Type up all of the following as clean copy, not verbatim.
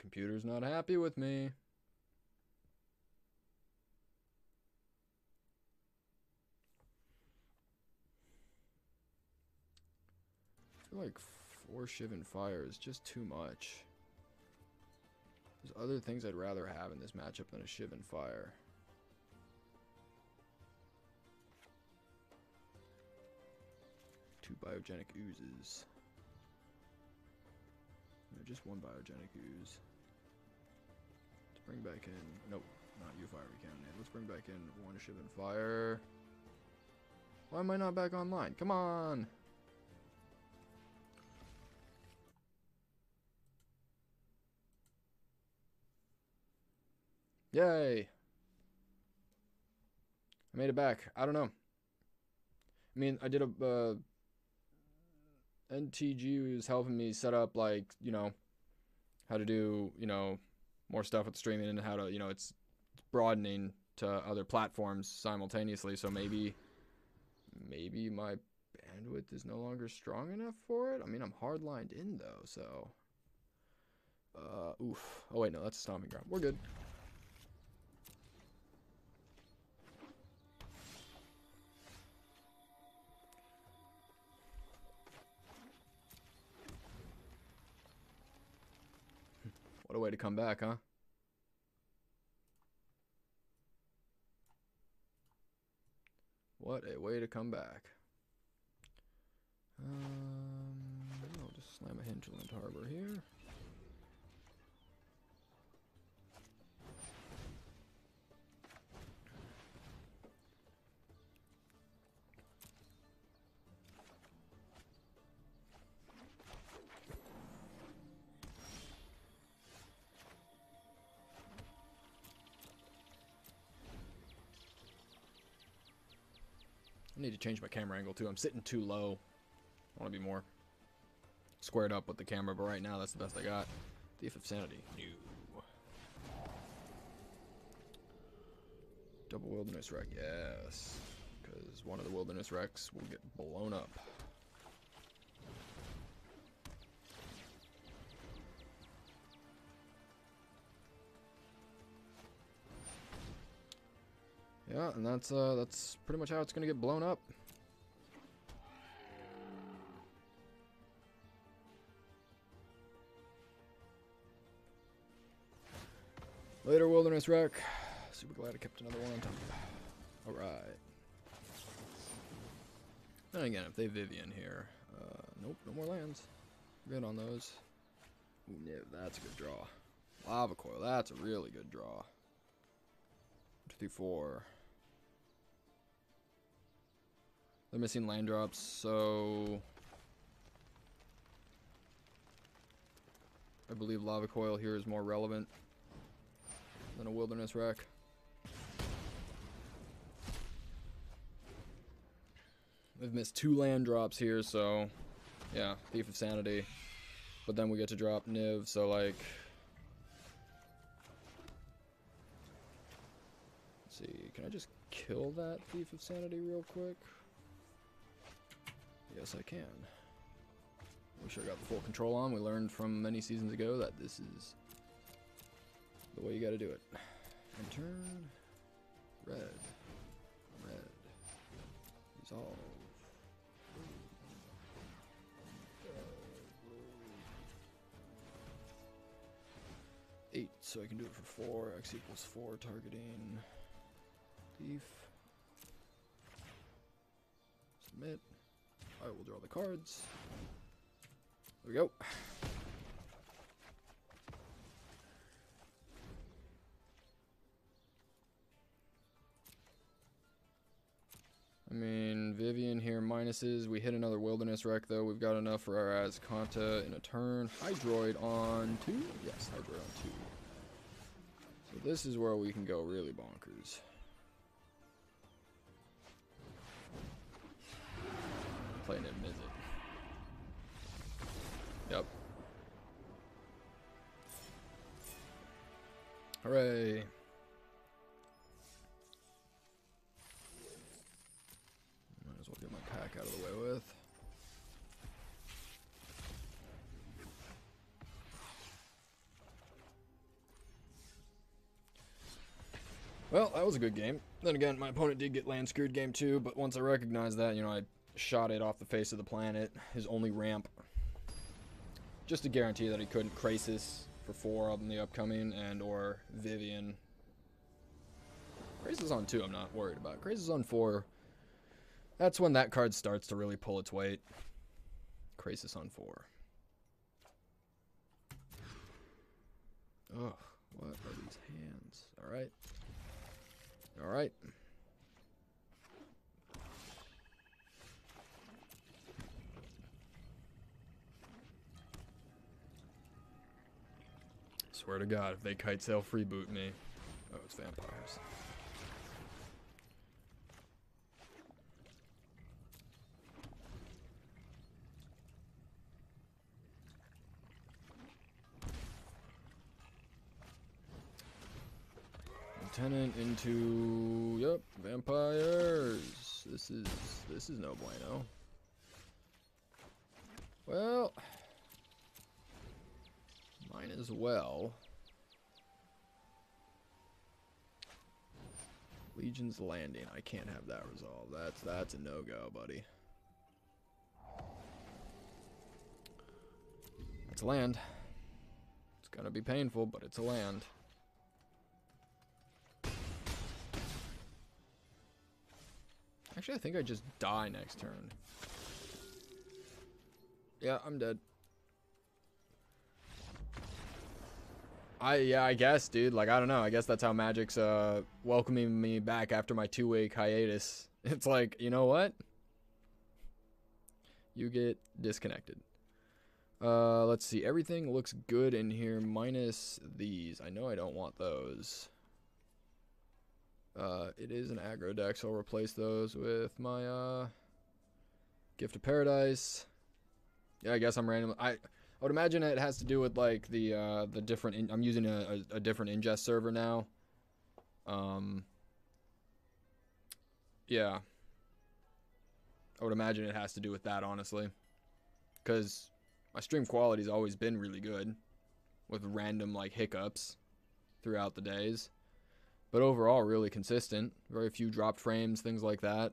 computer's not happy with me. I feel like 4 Shiv and Fire is just too much. There's other things I'd rather have in this matchup than a Shiv and Fire. Two biogenic oozes. No, just one biogenic ooze. Let's bring back in... Nope, not you, Fire Cannon. Let's bring back in one Shiv and Fire. Why am I not back online? Come on! Yay! I made it back. I don't know. I mean, I did a... NTG was helping me set up, like, you know, how to do, you know, more stuff with streaming and how to, you know, it's broadening to other platforms simultaneously. So maybe my bandwidth is no longer strong enough for it. I mean, I'm hardlined in, though, so... oof. Oh, wait, no, that's a stomping ground. We're good. What a way to come back, huh? What a way to come back. I'll just slam a Hinterland Harbor here. I need to change my camera angle too. I'm sitting too low. I want to be more squared up with the camera, but right now that's the best I got. Thief of Sanity. New. Double Wilderness Wreck. Yes. Because one of the Wilderness Wrecks will get blown up. Yeah, and that's pretty much how it's gonna get blown up. Later, Wilderness Wreck. Super glad I kept another one on top. Alright. And again, if they Vivian here, nope, no more lands. Good on those. Ooh, Niv, that's a good draw. Lava Coil, that's a really good draw. 2, 3, 4. They're missing land drops, so I believe Lava Coil here is more relevant than a Wilderness Wreck. They've missed 2 land drops here, so yeah, Thief of Sanity. But then we get to drop Niv, so like... Let's see, can I just kill that Thief of Sanity real quick? Yes, I can. We sure got the full control on. We learned from many seasons ago that this is the way you gotta do it. And turn. Red. Red. Resolve. 8, so I can do it for 4. X equals 4, targeting Thief. Submit. I will draw the cards. There we go. I mean, Vivian here minuses. We hit another Wilderness Wreck, though. We've got enough for our Azcanta in a turn. Hydroid on 2? Yes, Hydroid on 2. So this is where we can go really bonkers. Playing it Mythic. Yep. Hooray. Might as well get my pack out of the way with. Well, that was a good game. Then again, my opponent did get land screwed game 2, but once I recognized that, you know, I shot it off the face of the planet, his only ramp, just to guarantee that he couldn't Krasis for 4 on the upcoming, and or Vivian. Krasis on 2 I'm not worried about. Krasis on 4, that's when that card starts to really pull its weight. Krasis on 4. Ugh, what are these hands? Alright. Alright. Swear to God, if they kite sail freeboot me. Oh, it's vampires. Lieutenant into, yep, vampires. This is no bueno. Well, mine as well. Legion's Landing. I can't have that resolved. That's a no-go, buddy. It's land. It's gonna be painful, but it's a land. Actually, I think I just die next turn. Yeah, I'm dead. Yeah, I guess, dude. Like, I don't know. I guess that's how Magic's welcoming me back after my 2-week hiatus. It's like, you know what? You get disconnected. Let's see. Everything looks good in here minus these. I know I don't want those. It is an aggro deck, so I'll replace those with my Gift of Paradise. Yeah, I guess I'm random. I would imagine it has to do with like the different. I'm using a different ingest server now. Yeah. I would imagine it has to do with that, honestly, because my stream quality's always been really good, with random like hiccups throughout the days. But overall, really consistent. Very few dropped frames, things like that.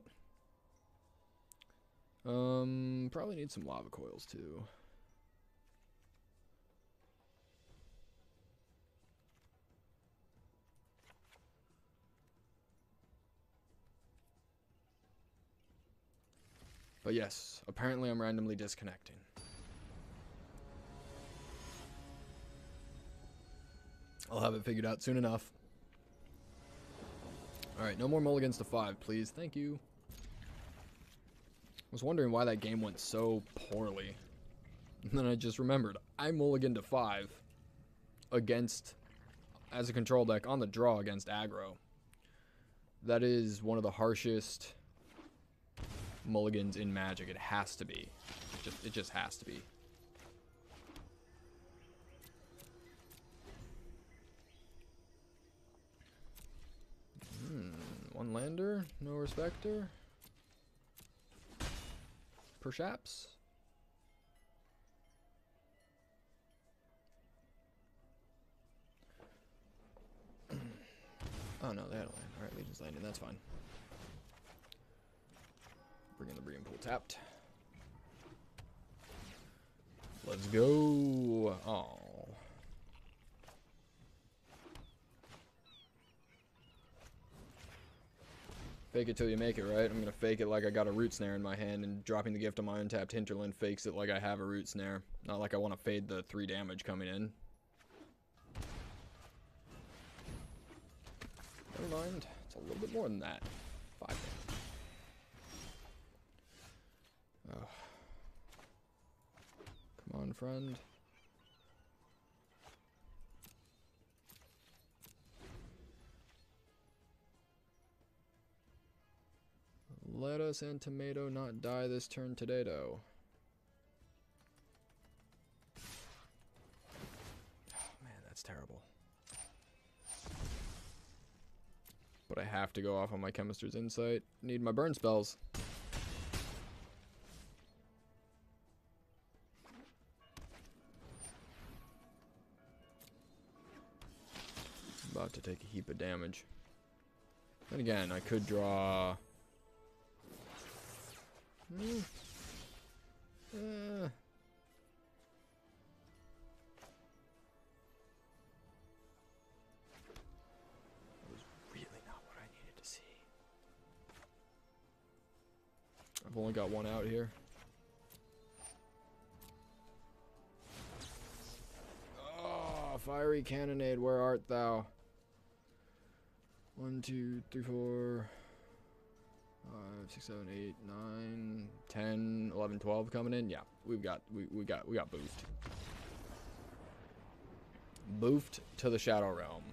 Probably need some lava coils too. But yes, apparently I'm randomly disconnecting. I'll have it figured out soon enough. Alright, no more mulligans to 5, please. Thank you. I was wondering why that game went so poorly. And then I just remembered, I mulliganed to 5 against, as a control deck, on the draw against aggro. That is one of the harshest mulligans in Magic. It has to be. It just has to be. One lander, no respecter. Perhaps. Oh no, they had a land. Alright, Legion's Landing, that's fine. Bring in the Breeding Pool tapped. Let's go. Oh. Fake it till you make it, right? I'm gonna fake it like I got a root snare in my hand, and dropping the gift on my untapped hinterland fakes it like I have a root snare. Not like I want to fade the 3 damage coming in. Never mind. It's a little bit more than that. 5 damage. Oh. Come on, friend. Lettuce and tomato not die this turn today, though. Oh, man, that's terrible. But I have to go off on my Chemister's Insight. Need my burn spells. About to take a heap of damage. Then again, I could draw... I've only got one out here. Oh, fiery cannonade, where art thou? 1, 2, 3, 4, 5, 6, 7, 8, 9, 10, 11, 12 coming in. Yeah, we got boofed. Boofed to the Shadow Realm.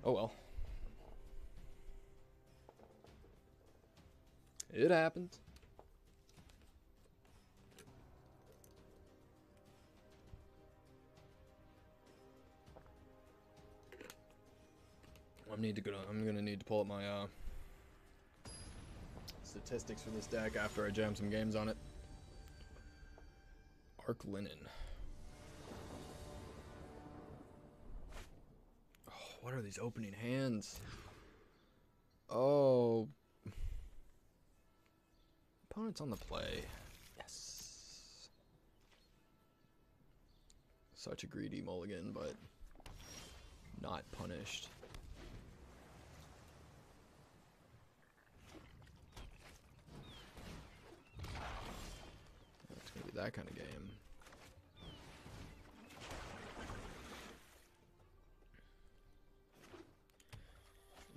Oh well. It happened. I'm gonna need to pull up my statistics for this deck after I jam some games on it. Arc Linen. Oh, what are these opening hands? Oh. Opponent's on the play. Yes. Such a greedy mulligan, but not punished. It's gonna be that kind of game.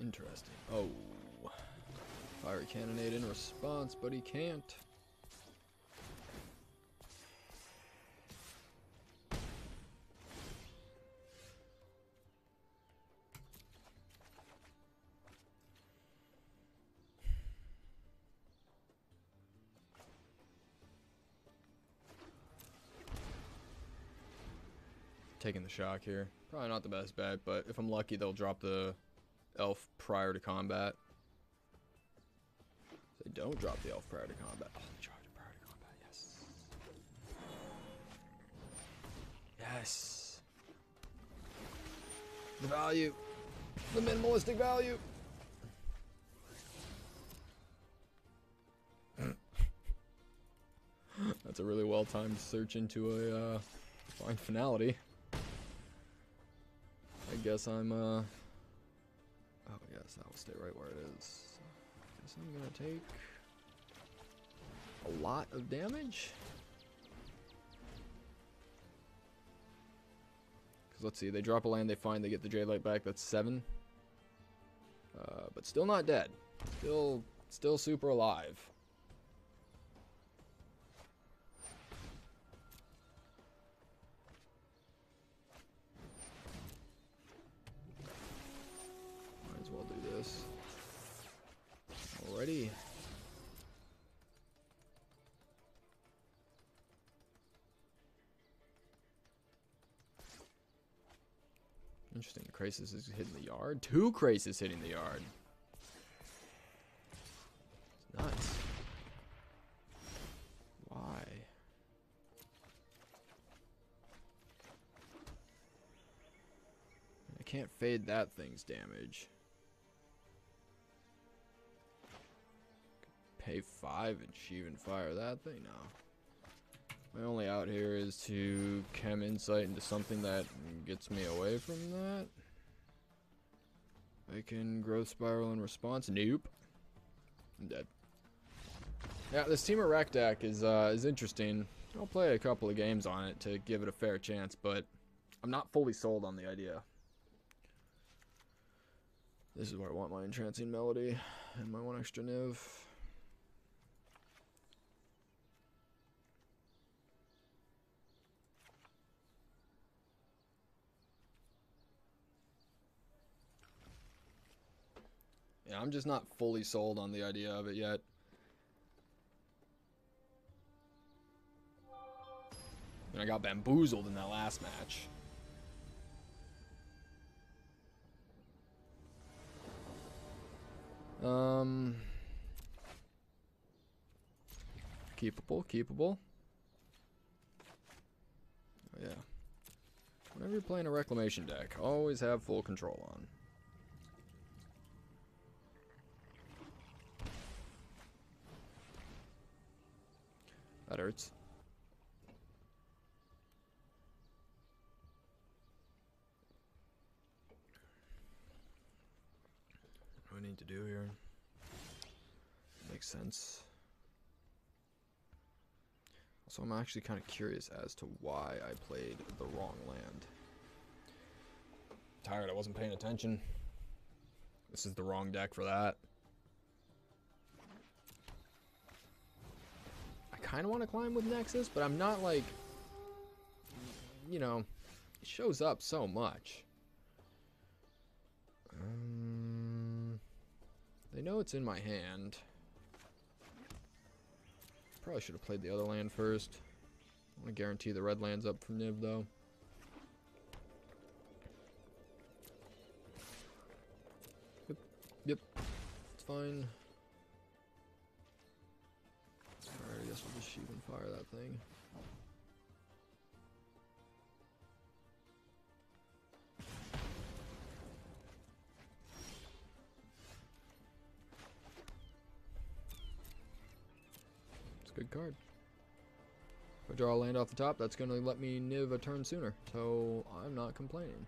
Interesting. Oh. Fiery Cannonade in response, but he can't. Taking the shock here. Probably not the best bet, but if I'm lucky, they'll drop the elf prior to combat. They don't drop the elf prior to combat. Oh, they charge it prior to combat. Yes. Yes. The value. The minimalistic value. That's a really well-timed search into a fine finality. I guess I'm oh yes, that will stay right where it is. I guess I'm gonna take a lot of damage. Cause let's see, they drop a land, they find, they get the Jadelight back. That's 7. But still not dead. Still super alive. Might as well do this. Alrighty. Interesting. Krasis is hitting the yard. 2 Krasis hitting the yard. It's nuts. Why? I can't fade that thing's damage. Pay 5 and even fire that thing now. My only out here is to chem insight into something that gets me away from that. I can growth spiral in response. Nope. I'm dead. Yeah, this Team of Wreck deck is interesting. I'll play a couple of games on it to give it a fair chance, but I'm not fully sold on the idea. This is where I want my Entrancing Melody and my 1 extra Niv. Yeah, I'm just not fully sold on the idea of it yet. And I got bamboozled in that last match. Keepable. Oh, yeah. Whenever you're playing a reclamation deck, always have full control on. That hurts. What do I need to do here? Makes sense. So I'm actually kind of curious as to why I played the wrong land. Tired, I wasn't paying attention. This is the wrong deck for that. I kind of want to climb with Nexus, but I'm not like, you know, it shows up so much. They know it's in my hand. Probably should have played the other land first. I want to guarantee the red land's up for Niv though. Yep. It's fine. Alright, I guess we'll just shoot and fire that thing. It's a good card. If I draw a land off the top, that's going to let me Niv a turn sooner, so I'm not complaining.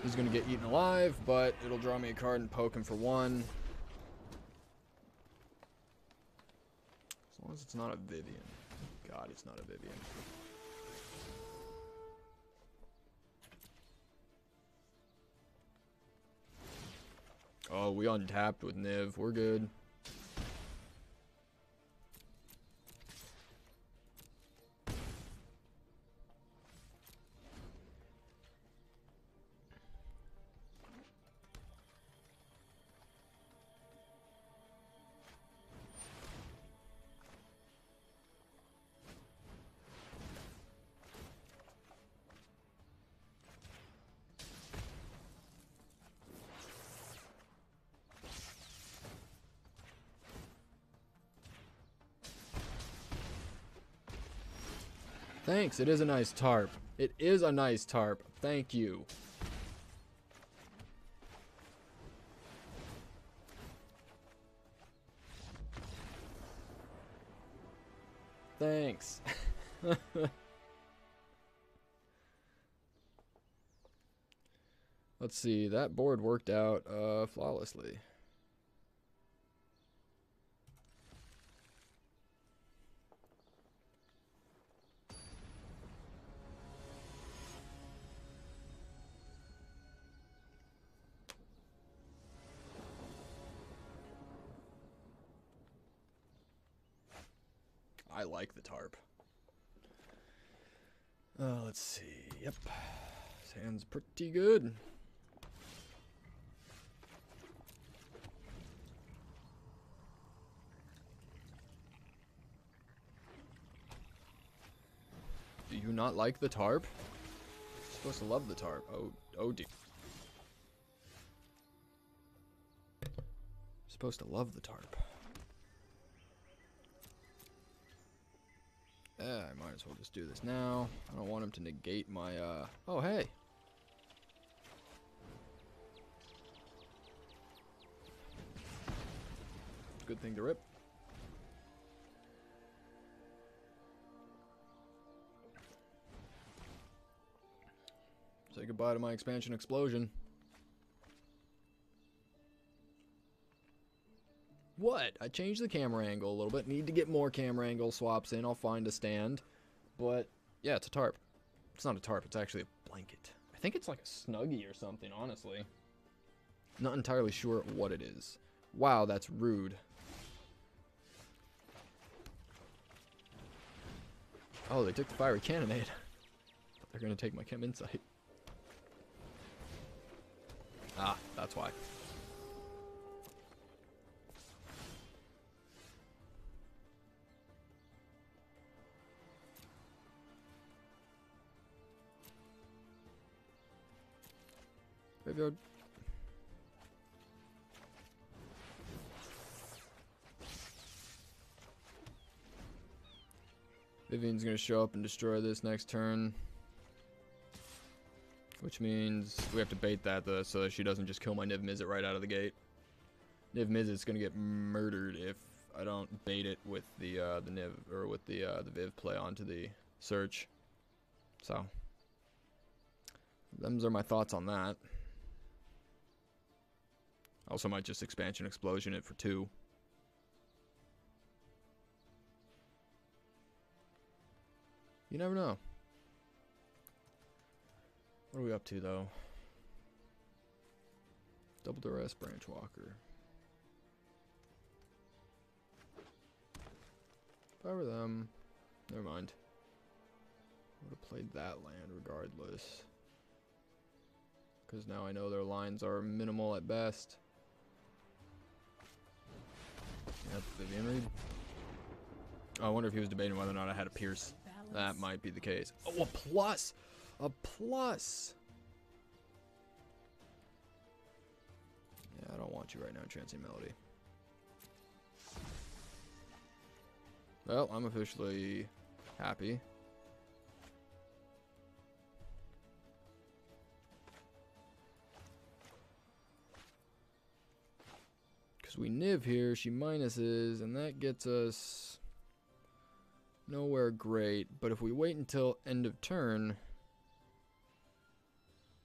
He's going to get eaten alive, but it'll draw me a card and poke him for 1. As long as it's not a Vivian. God, it's not a Vivian. Oh, we untapped with Niv. We're good. Thanks, it is a nice tarp. It is a nice tarp. Thank you. Thanks. Let's see, that board worked out flawlessly. I like the tarp. Let's see. Yep. His hand's pretty good. Do you not like the tarp? You're supposed to love the tarp. Oh dear. You're supposed to love the tarp. Yeah, I might as well just do this now. I don't want him to negate my, Oh, hey! Good thing to rip. Say goodbye to my expansion explosion. What? I changed the camera angle a little bit. Need to get more camera angle swaps in. I'll find a stand. But, yeah, it's a tarp. It's not a tarp. It's actually a blanket. I think it's like a Snuggie or something, honestly. Not entirely sure what it is. Wow, that's rude. Oh, they took the fiery cannonade. They're going to take my chem insight. Ah, that's why. Graveyard. Vivian's gonna show up and destroy this next turn. Which means we have to bait that though, so that she doesn't just kill my Niv Mizzet right out of the gate. Niv Mizzet's gonna get murdered if I don't bait it with the Niv, or with the Viv play onto the search. So, them's are my thoughts on that. Also might just expansion explosion it for 2. You never know. What are we up to though? Double duress, branch walker. If I were them, never mind. Would have played that land regardless. Because now I know their lines are minimal at best. Yep, Vivian Reed. Oh, I wonder if he was debating whether or not I had a Pierce. That might be the case. Oh, a plus! A plus! Yeah, I don't want you right now, Transient Melody. Well, I'm officially happy. Because we Niv here, she minuses, and that gets us nowhere great. But if we wait until end of turn,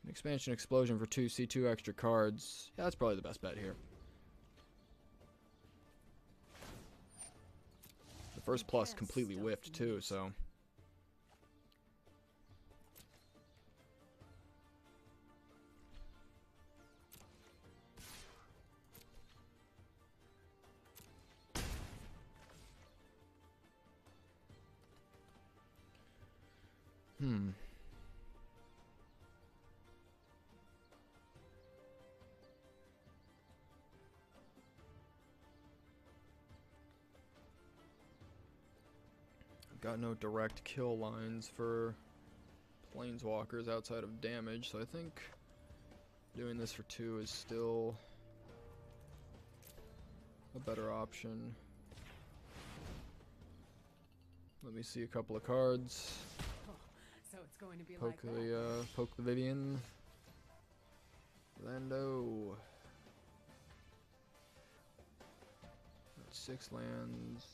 an expansion explosion for 2, see 2 extra cards. Yeah, that's probably the best bet here. The first plus completely whiffed too, so. Got no direct kill lines for planeswalkers outside of damage, so I think doing this for 2 is still a better option. Let me see a couple of cards. So it's going to be Poke the Vivian. Lando. That's 6 lands.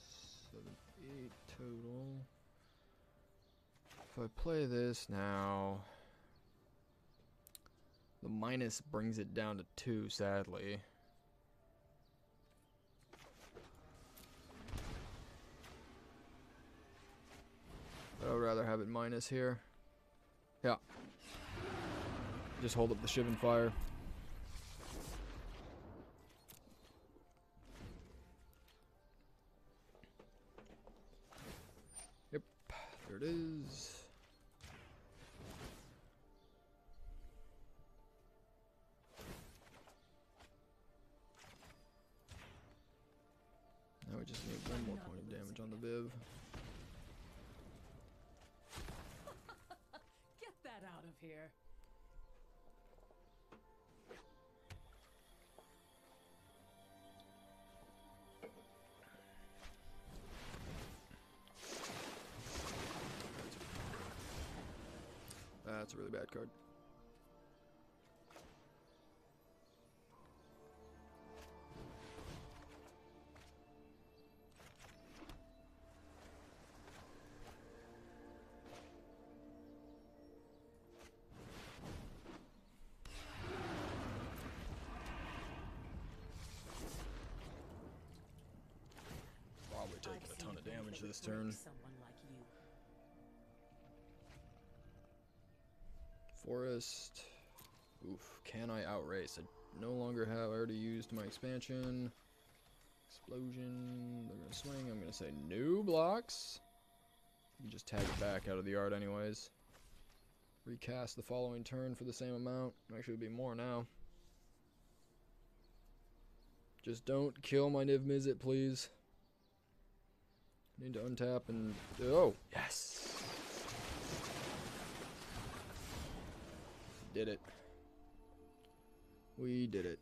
7, 8 total. If I play this now, the minus brings it down to 2, sadly. But I would rather have it minus here. Yeah. Just hold up the Shivan Fire. Yep, there it is. Now we just need 1 more point of damage on the Viv. Get that out of here. That's a really bad card. Probably taking a ton of damage this turn. Someone like you. Forest. Oof. Can I outrace? I no longer have. I already used my expansion. Explosion. They're going to swing. I'm going to say new blocks. You just tag it back out of the yard anyways. Recast the following turn for the same amount. Actually, it'll be more now. Just don't kill my Niv Mizzet, please. Need to untap and... Oh! Yes! Did it. We did it.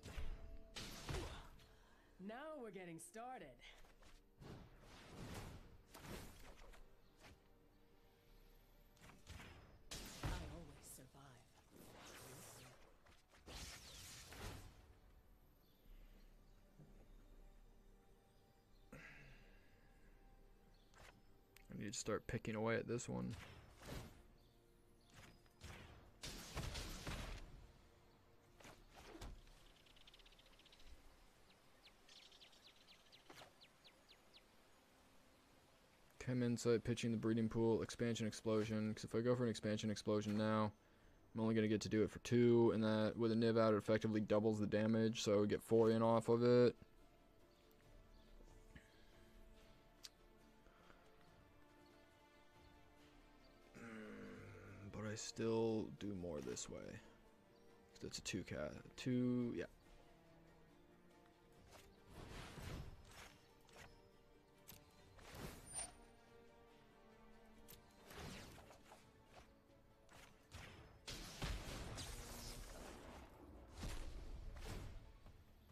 Now we're getting started. I always survive. I need to start picking away at this one. Chem Insight, pitching the breeding pool, expansion explosion. Because if I go for an expansion explosion now, I'm only going to get to do it for 2, and that with a Niv out, it effectively doubles the damage, so I would get 4 in off of it. But I still do more this way. Because it's a 2, yeah.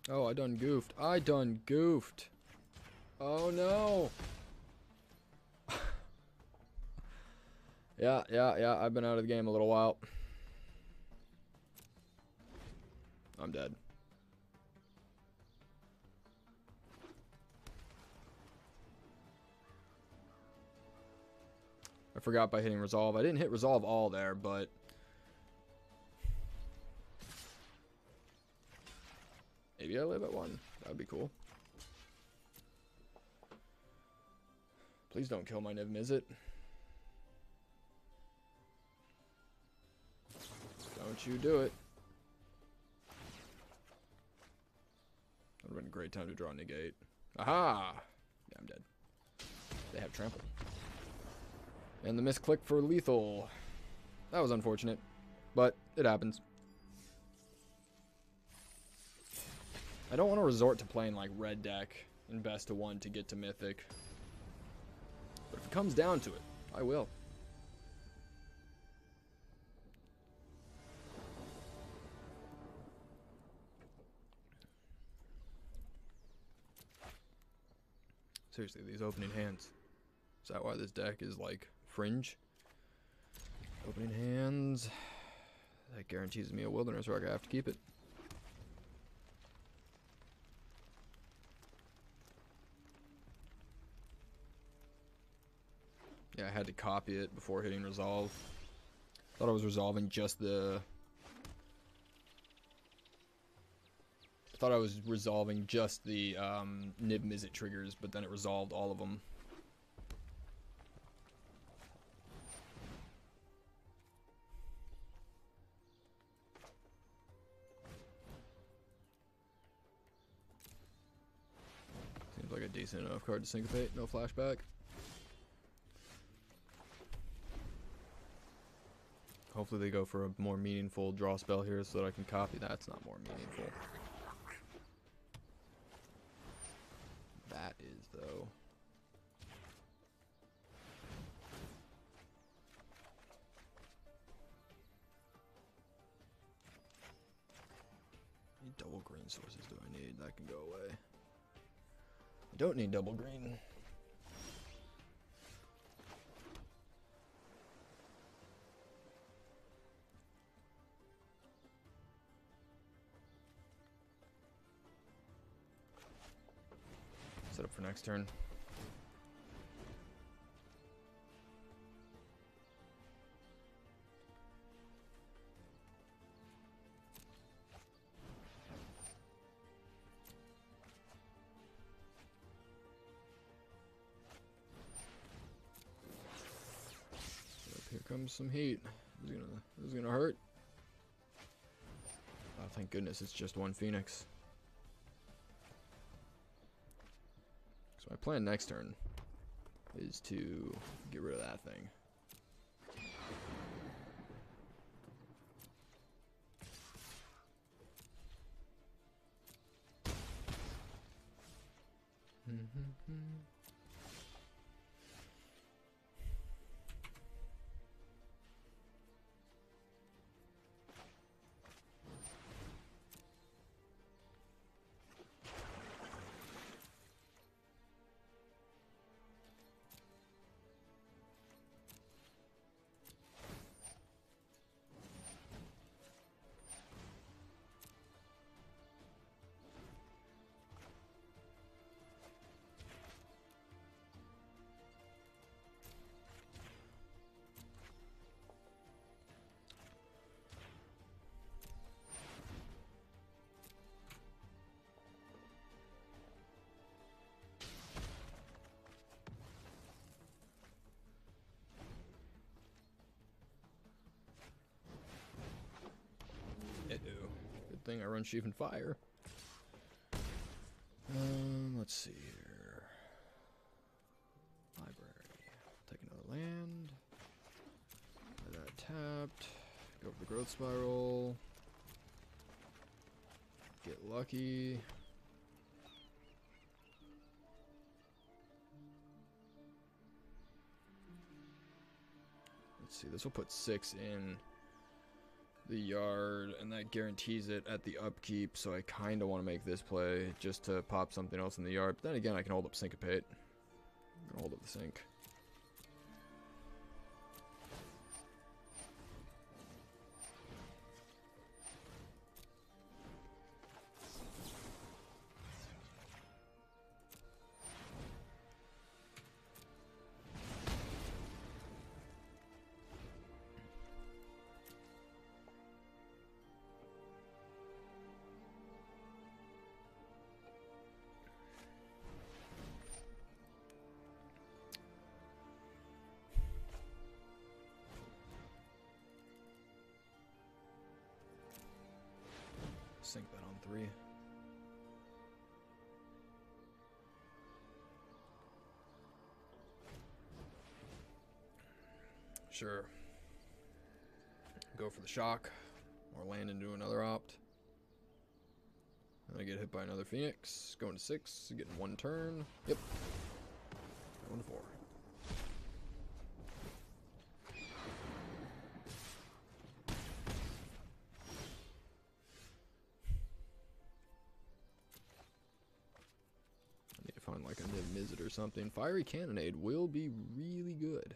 Oh, I done goofed. I done goofed. Oh no. Yeah. I've been out of the game a little while. I'm dead. I forgot by hitting resolve. I didn't hit resolve all there, but maybe I live at 1. That would be cool. Please don't kill my Niv Mizzet. Don't you do it. That would have been a great time to draw negate. Aha! Yeah, I'm dead. They have trample. And the misclick for lethal. That was unfortunate, but it happens. I don't want to resort to playing like red deck in best of 1 to get to Mythic. But if it comes down to it, I will. Seriously, these opening hands. Is that why this deck is like fringe? Opening hands. That guarantees me a wilderness rock. I have to keep it. Yeah, I had to copy it before hitting resolve. Thought I was resolving just the... Thought I was resolving just the Nib Mizzet triggers, but then it resolved all of them. Seems like a decent enough card to syncopate, no flashback. Hopefully they go for a more meaningful draw spell here so that I can copy. That's not more meaningful. That is, though. How many double green sources do I need? That can go away. I don't need double green. Set up for next turn. Here comes some heat. This is gonna hurt. Oh, thank goodness it's just 1 Phoenix. So my plan next turn is to get rid of that thing. thing. I run Sheaf and Fire. Let's see here. Library. Take another land. Play that tapped. Go for the Growth Spiral. Get lucky. Let's see, this will put 6 in the yard, and that guarantees it at the upkeep, so I kind of want to make this play just to pop something else in the yard. But then again, I can hold up Syncopate. I'm going to hold up the Sync. Sync that on 3. Sure. Go for the shock, or land into another opt. And I get hit by another Phoenix. Going to 6, getting 1 turn. Yep. Going to 4. Find like a Niv-Mizzet or something. Fiery Cannonade will be really good.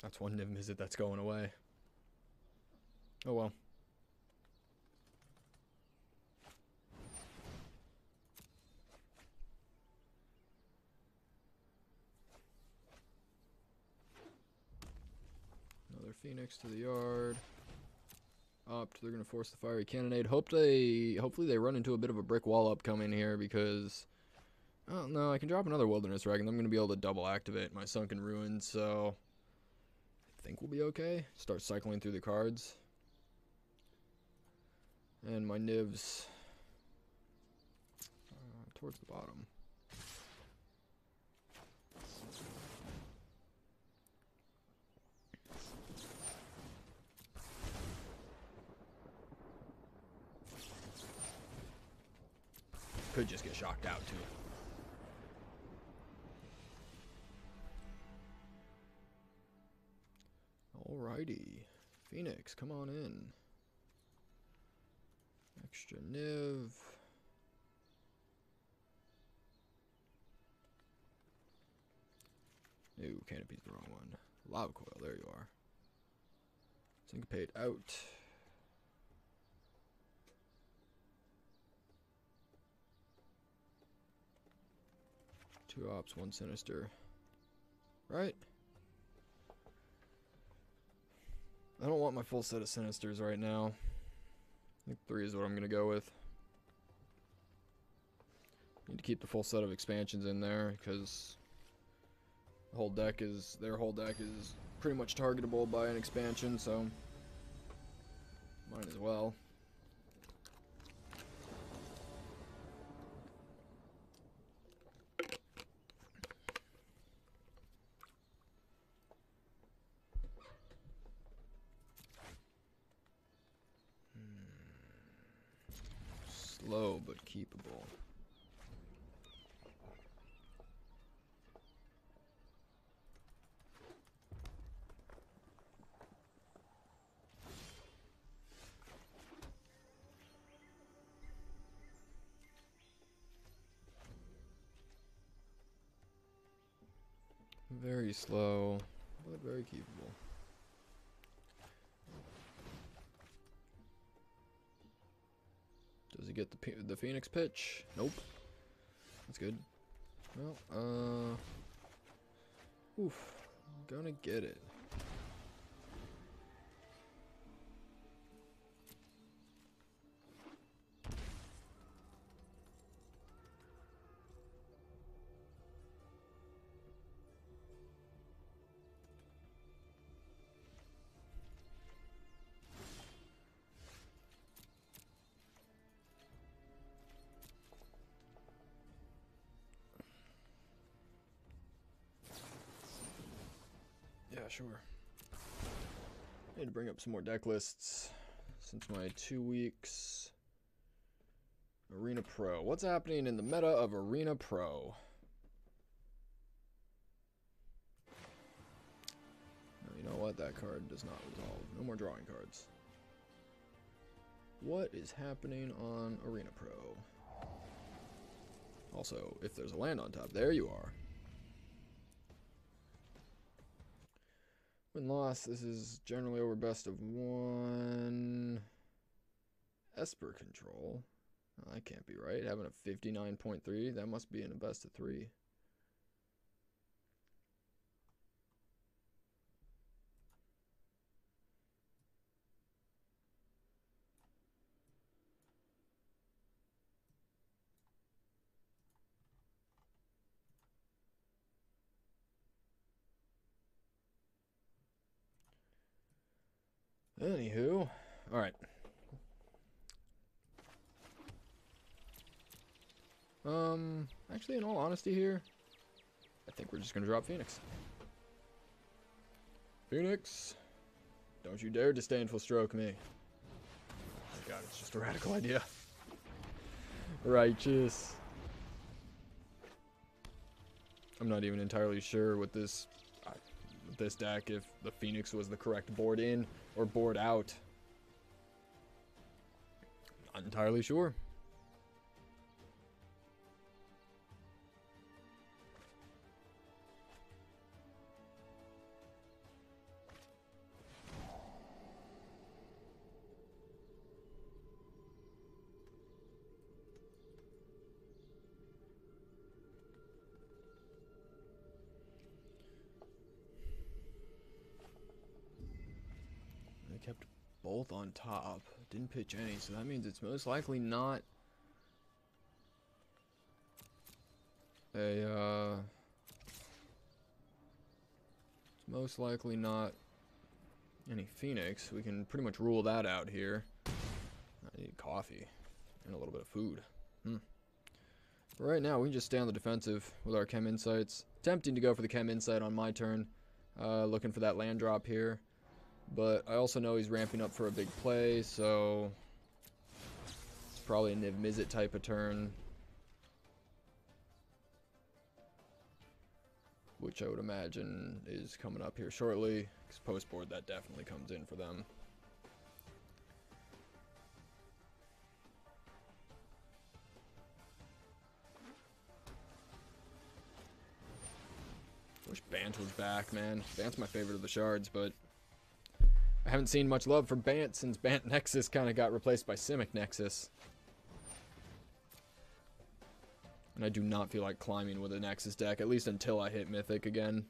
That's one Niv-Mizzet that's going away. Oh well. Another Phoenix to the yard. Opt, they're gonna force the Fiery Cannonade. Hopefully they run into a bit of a brick wall upcoming here because oh no, I can drop another Wilderness Rag and I'm gonna be able to double activate my Sunken Ruin, so I think we'll be okay. Start cycling through the cards. And my Nivs towards the bottom. Could just get shocked out too. Alrighty. Phoenix, come on in. Extra Niv. Ooh, Canopy's the wrong one. Lava Coil, there you are. Syncopate out. Two ops, one sinister. Right? I don't want my full set of sinisters right now. I think 3 is what I'm going to go with. Need to keep the full set of expansions in there because the whole deck is, their whole deck is pretty much targetable by an expansion, so might as well. Slow but keepable. Very slow, but very keepable. Does he get the Phoenix pitch? Nope. That's good. Well, oof. Gonna get it. Yeah, sure. I need to bring up some more deck lists since my 2 weeks. Arena Pro. What's happening in the meta of Arena Pro? No, you know what? That card does not resolve. No more drawing cards. What is happening on Arena Pro? Also, if there's a land on top, there you are. Win-loss, this is generally over best of 1. Esper control. Oh, that can't be right. Having a 59.3, that must be in a best of 3. Anywho, alright. Actually, in all honesty here, I think we're just gonna drop Phoenix. Phoenix, don't you dare disdainful stroke me. Oh my god, it's just a radical idea. Righteous. I'm not even entirely sure with this deck if the Phoenix was the correct board in or board out. Not entirely sure. Kept both on top. Didn't pitch any, so that means it's most likely not a, it's most likely not any Phoenix. We can pretty much rule that out here. I need coffee and a little bit of food. But right now, we can just stay on the defensive with our Chem Insights. Tempting to go for the Chem Insight on my turn. Looking for that land drop here. But I also know he's ramping up for a big play, so it's probably a Niv Mizzet type of turn, which I would imagine is coming up here shortly, because post board that definitely comes in for them. Wish Bant was back, man. Bant's my favorite of the shards, but I haven't seen much love for Bant since Bant Nexus kind of got replaced by Simic Nexus. And I do not feel like climbing with a Nexus deck, at least until I hit Mythic again.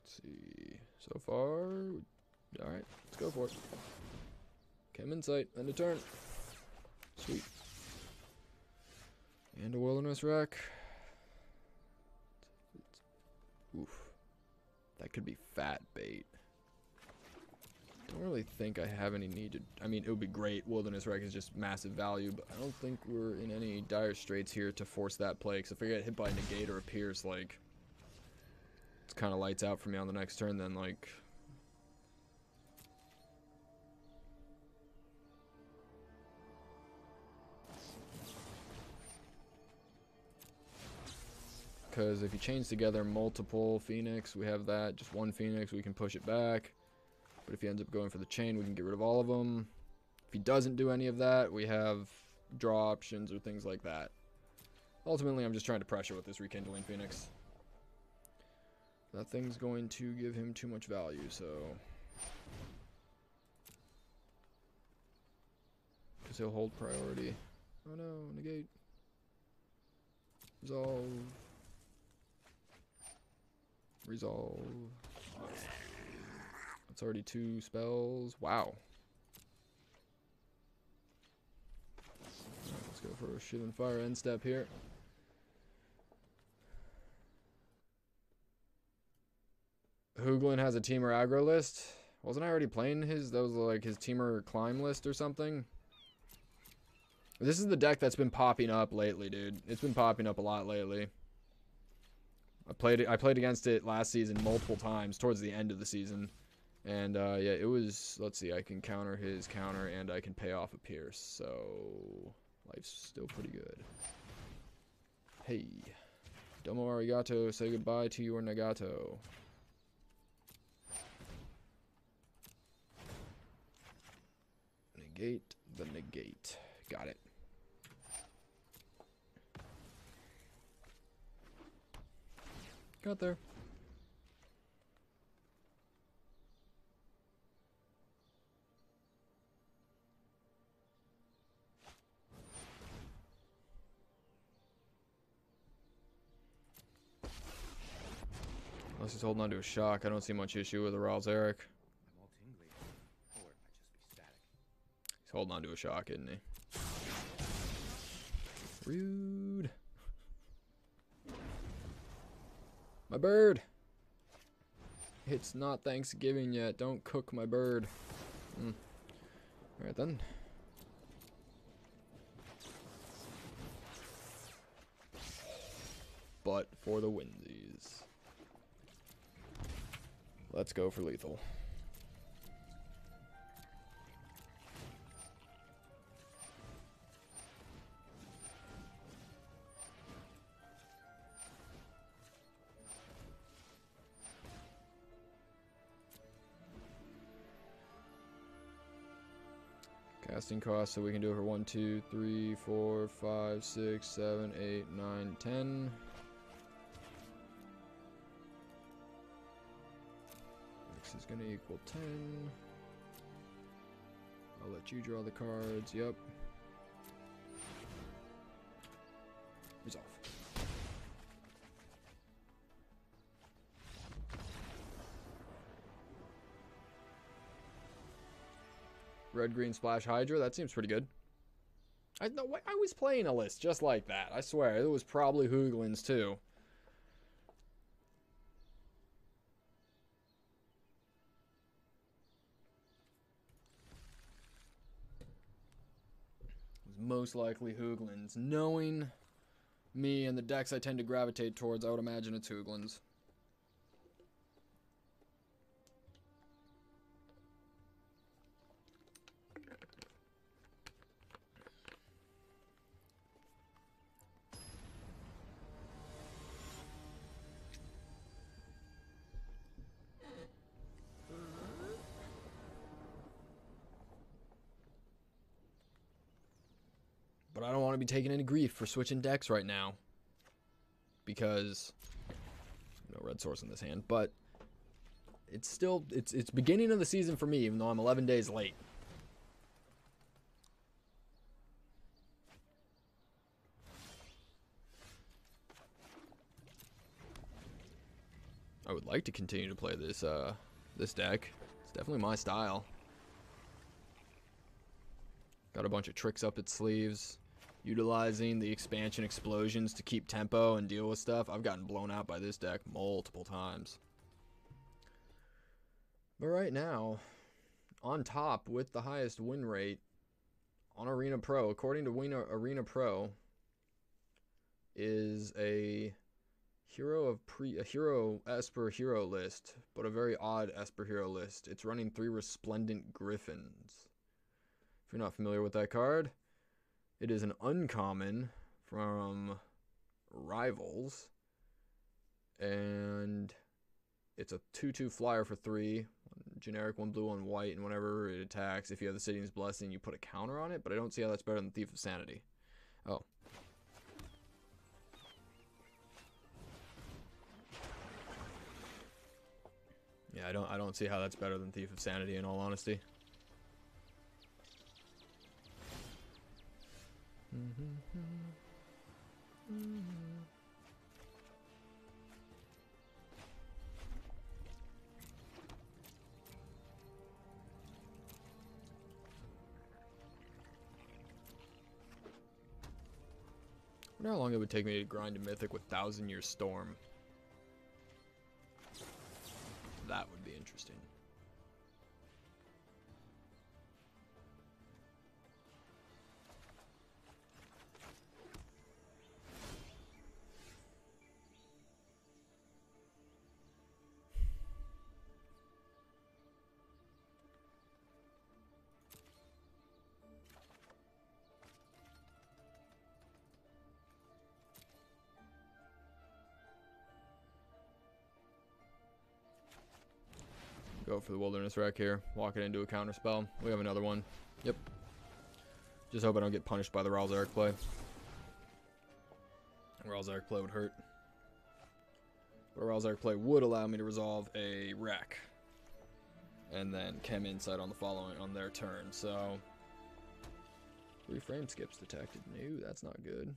Let's see. So far, alright, let's go for it. Chem Insight, end of turn. Sweet. And a Wilderness Wreck. Oof. That could be fat bait. Don't really think I have any need to... I mean, it would be great. Wilderness Wreck is just massive value, but I don't think we're in any dire straits here to force that play. Because if I get hit by a Negate or a Pierce, like... it's kind of lights out for me on the next turn, then, like... because if you chains together multiple Phoenix, we have that. Just one Phoenix, we can push it back. But if he ends up going for the chain, we can get rid of all of them. If he doesn't do any of that, we have draw options or things like that. ultimately, I'm just trying to pressure with this Rekindling Phoenix. That thing's going to give him too much value, so... Because he'll hold priority. Oh no, negate. Resolve. Resolve. That's already 2 spells. Wow. Right, let's go for a Shivan Fire end step here. Hooglin has a teamer aggro list. Wasn't I already playing his? That was like his teamer climb list or something. This is the deck that's been popping up lately, dude. It's been popping up a lot lately. I played against it last season multiple times towards the end of the season. And yeah, it was, let's see, I can counter his counter and I can pay off a Pierce. So life's still pretty good. Hey. Domo arigato, say goodbye to your Nagato. Negate the negate. Got it. Got there. Unless he's holding on to a shock, I don't see much issue with the Ral's Eric. I'm all tingly. Or it might just be static. He's holding on to a shock, isn't he? Rude. My bird. It's not Thanksgiving yet. Don't cook my bird. Alright then. But for the winsies. Let's go for lethal. Casting cost, so we can do it for 1, 2, 3, 4, 5, 6, 7, 8, 9, 10. X is going to equal 10. I'll let you draw the cards. Yep. Resolve. Red, green, splash, Hydra. That seems pretty good. I was playing a list just like that. I swear. It was probably Hooglin's too. It was most likely Hooglin's. Knowing me and the decks I tend to gravitate towards, I would imagine it's Hooglin's. But I don't want to be taking any grief for switching decks right now. Because no red source in this hand. But it's still, it's beginning of the season for me, even though I'm 11 days late. I would like to continue to play this this deck. It's definitely my style. Got a bunch of tricks up its sleeves. Utilizing the expansion explosions to keep tempo and deal with stuff. I've gotten blown out by this deck multiple times. But right now, on top with the highest win rate on Arena Pro, according to Arena Pro, is a hero Esper hero list, but a very odd Esper hero list. It's running 3 Resplendent Griffins. If you're not familiar with that card, it is an uncommon from Rivals, and it's a 2/2 flyer for 3, generic 1 blue 1 white, and whenever it attacks, if you have the City's Blessing, you put a counter on it, but I don't see how that's better than Thief of Sanity. Oh. Yeah, I don't see how that's better than Thief of Sanity in all honesty. I wonder how long it would take me to grind a Mythic with 1,000-Year Storm. That would be interesting. Go for the Wilderness Wreck here. Walk it into a counter spell. We have another one. Yep. Just hope I don't get punished by the Ralzark play. Ralzark play would hurt. But a Ralzark play would allow me to resolve a wreck. And then Chem Insight on the following on their turn. So 3 frame skips detected. No, that's not good.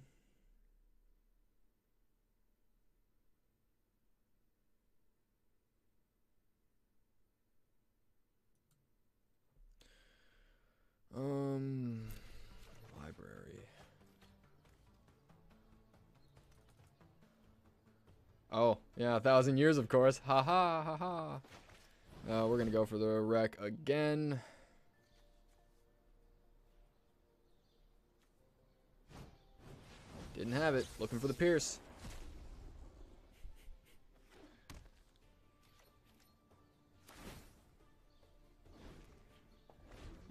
Library. Oh, yeah, 1,000 years, of course. Ha ha ha ha. We're gonna go for the wreck again. Didn't have it. Looking for the Pierce.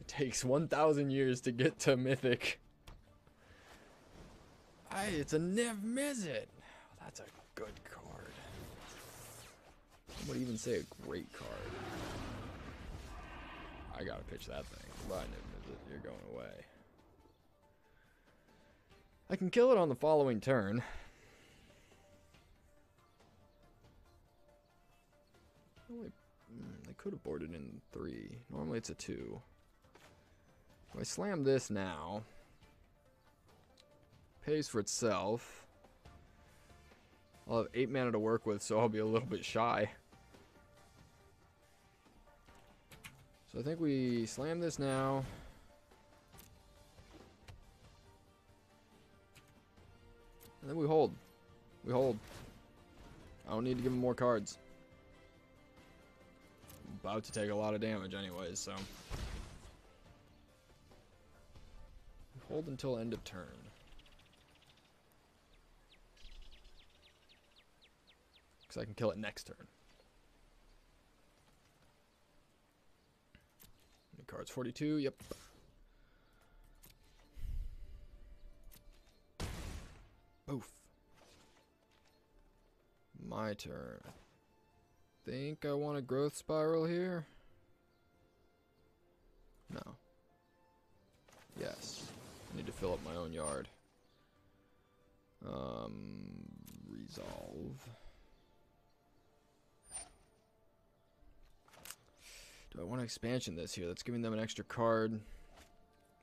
It takes 1,000 years to get to Mythic. It's a Niv Mizzet. That's a good card. I would even say a great card. I gotta pitch that thing. Bye, Niv Mizzet. You're going away. I can kill it on the following turn. I could have boarded in 3. Normally it's a 2. If I slam this now, pays for itself. I'll have 8 mana to work with, so I'll be a little bit shy. So I think we slam this now. And then we hold. We hold. I don't need to give him more cards. I'm about to take a lot of damage anyways, so. Hold until end of turn. Because I can kill it next turn. New cards 42, yep. Oof. My turn. I think I want a growth spiral here. No. Yes. I need to fill up my own yard. Resolve. Do I want to expansion this here? That's giving them an extra card.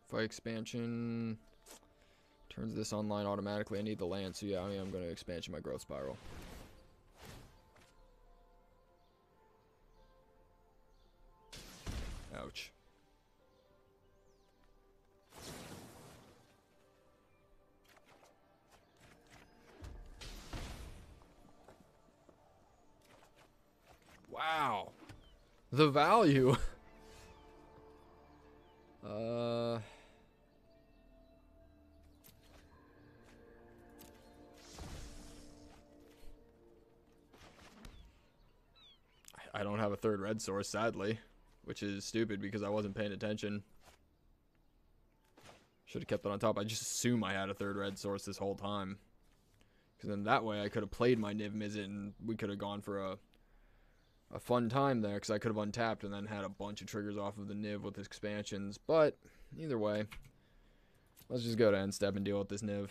Fight expansion. Turns this online automatically. I need the land, so yeah, I mean, I'm going to expansion my growth spiral. Ouch. Wow. The value. I don't have a third red source, sadly, which is stupid because I wasn't paying attention. Should have kept it on top. I just assume I had a third red source this whole time. Because then that way I could have played my Niv Mizzet and we could have gone for a fun time there, because I could have untapped and then had a bunch of triggers off of the Niv with expansions. But either way, let's just go to end step and deal with this Niv.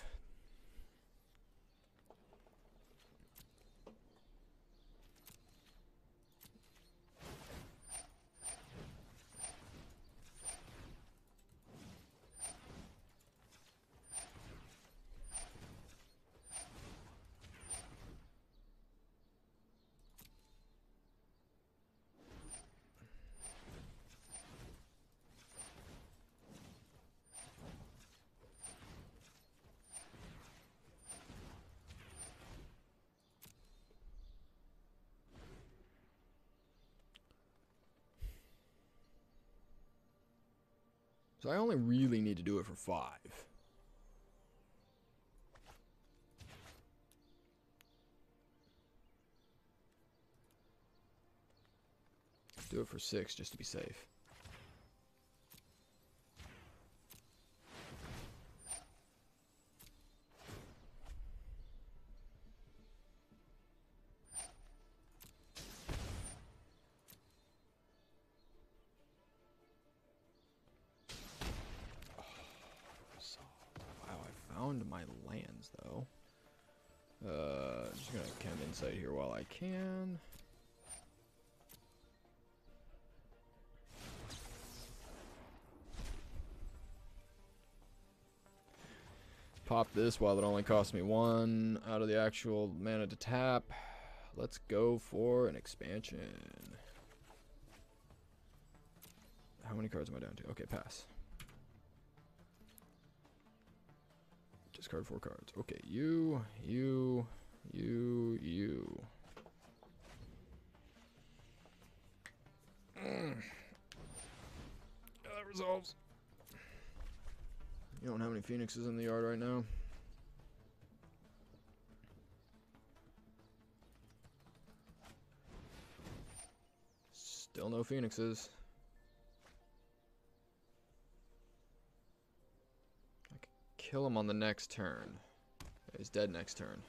So I only really need to do it for 5. Do it for 6 just to be safe. Wow, I found my lands though. Just gonna chem insight here while I can. Pop this while it only costs me 1 out of the actual mana to tap. Let's go for an expansion. How many cards am I down to? Okay, pass. Discard 4 cards. Okay, you. That resolves. You don't have any phoenixes in the yard right now. Still no phoenixes. I could kill him on the next turn. He's dead next turn.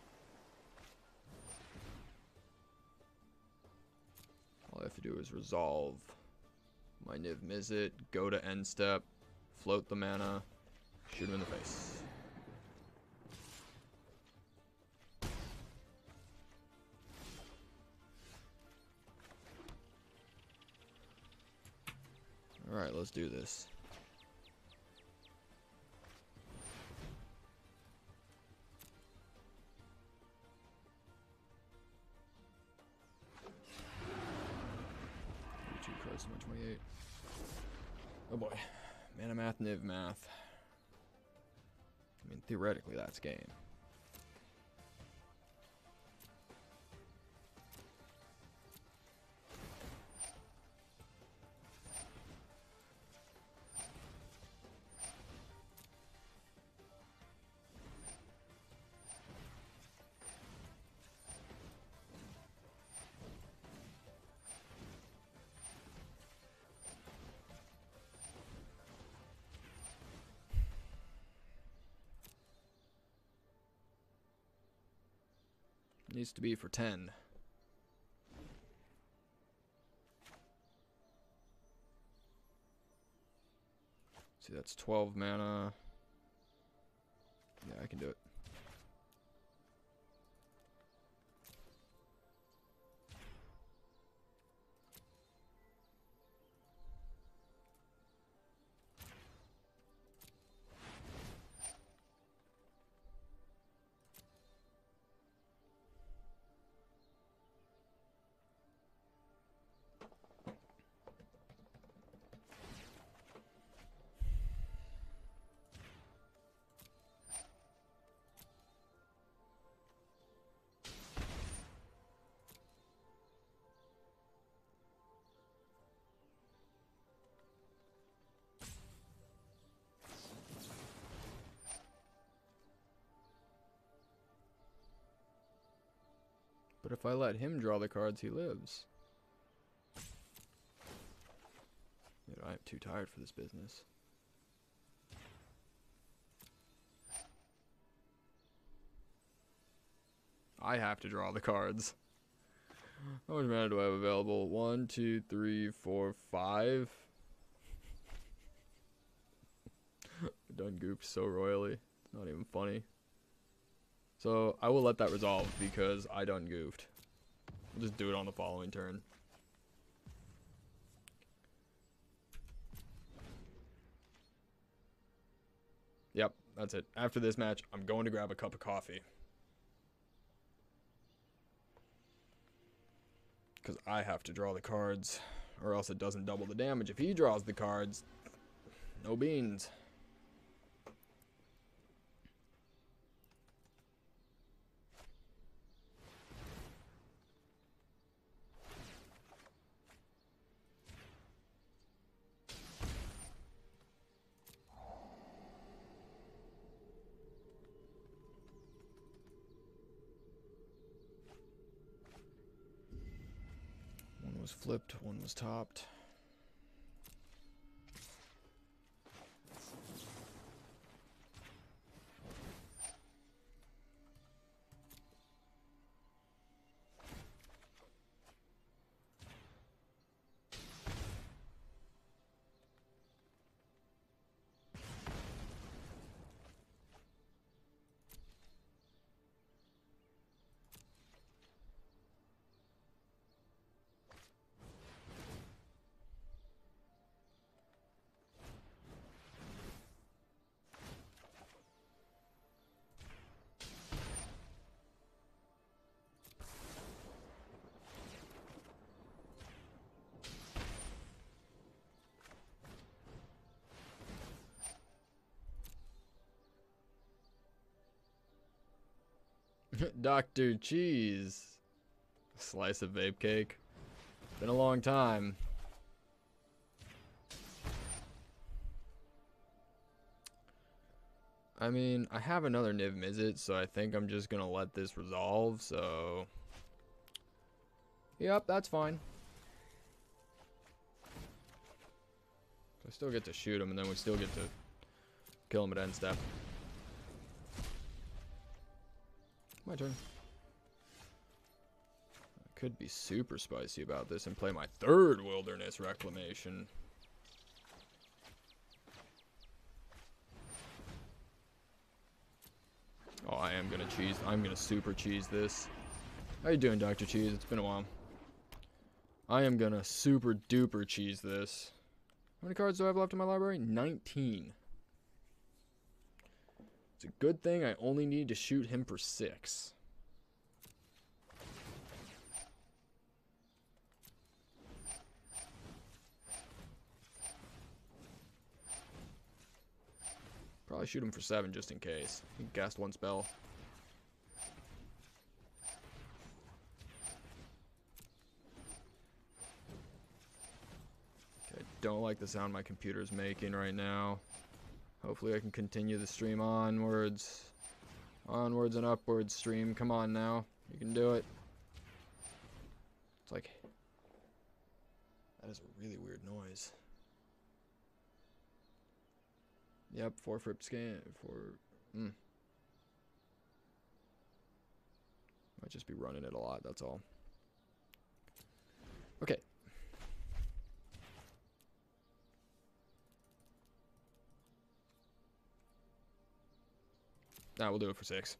All I have to do is resolve my Niv Mizzet, go to end step, float the mana, shoot him in the face. Alright, let's do this. Two cards, 128. Oh boy. Mana math, Niv math. I mean, theoretically, that's game. Needs to be for 10. See, that's 12 mana. Yeah, I can do it. But if I let him draw the cards, he lives. Dude, I am too tired for this business. I have to draw the cards. How much mana do I have available? 1, 2, 3, 4, 5. Done gooped so royally. It's not even funny. So I will let that resolve because I done goofed. We'll just do it on the following turn. Yep, that's it. After this match, I'm going to grab a cup of coffee. Because I have to draw the cards, or else it doesn't double the damage. If he draws the cards, no beans. was flipped, one was topped. Dr. Cheese. A slice of vape cake. Been a long time. I mean, I have another Niv Mizzet, so I think I'm just gonna let this resolve, so... Yep, that's fine. I still get to shoot him, and then we still get to kill him at end step. My turn. I could be super spicy about this and play my third Wilderness Reclamation. Oh, I am gonna cheese. I'm gonna super cheese this. How you doing, Dr. Cheese? It's been a while. I am gonna super duper cheese this. How many cards do I have left in my library? 19. It's a good thing I only need to shoot him for 6. Probably shoot him for 7 just in case. He cast 1 spell. Okay, don't like the sound my computer is making right now. Hopefully I can continue the stream onwards. Onwards and upwards stream. Come on now. You can do it. It's like... That is a really weird noise. Yep, 4 frip scan. Might just be running it a lot, that's all. Okay. Nah, we'll do it for 6.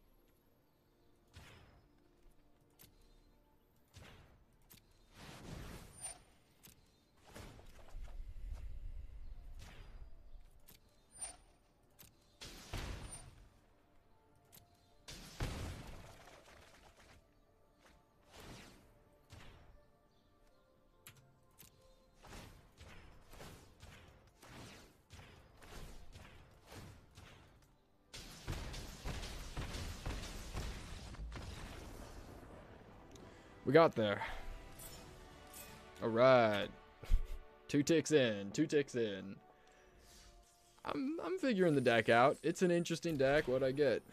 We got there. Alright. 2 ticks in. 2 ticks in. I'm figuring the deck out. It's an interesting deck. What'd I get?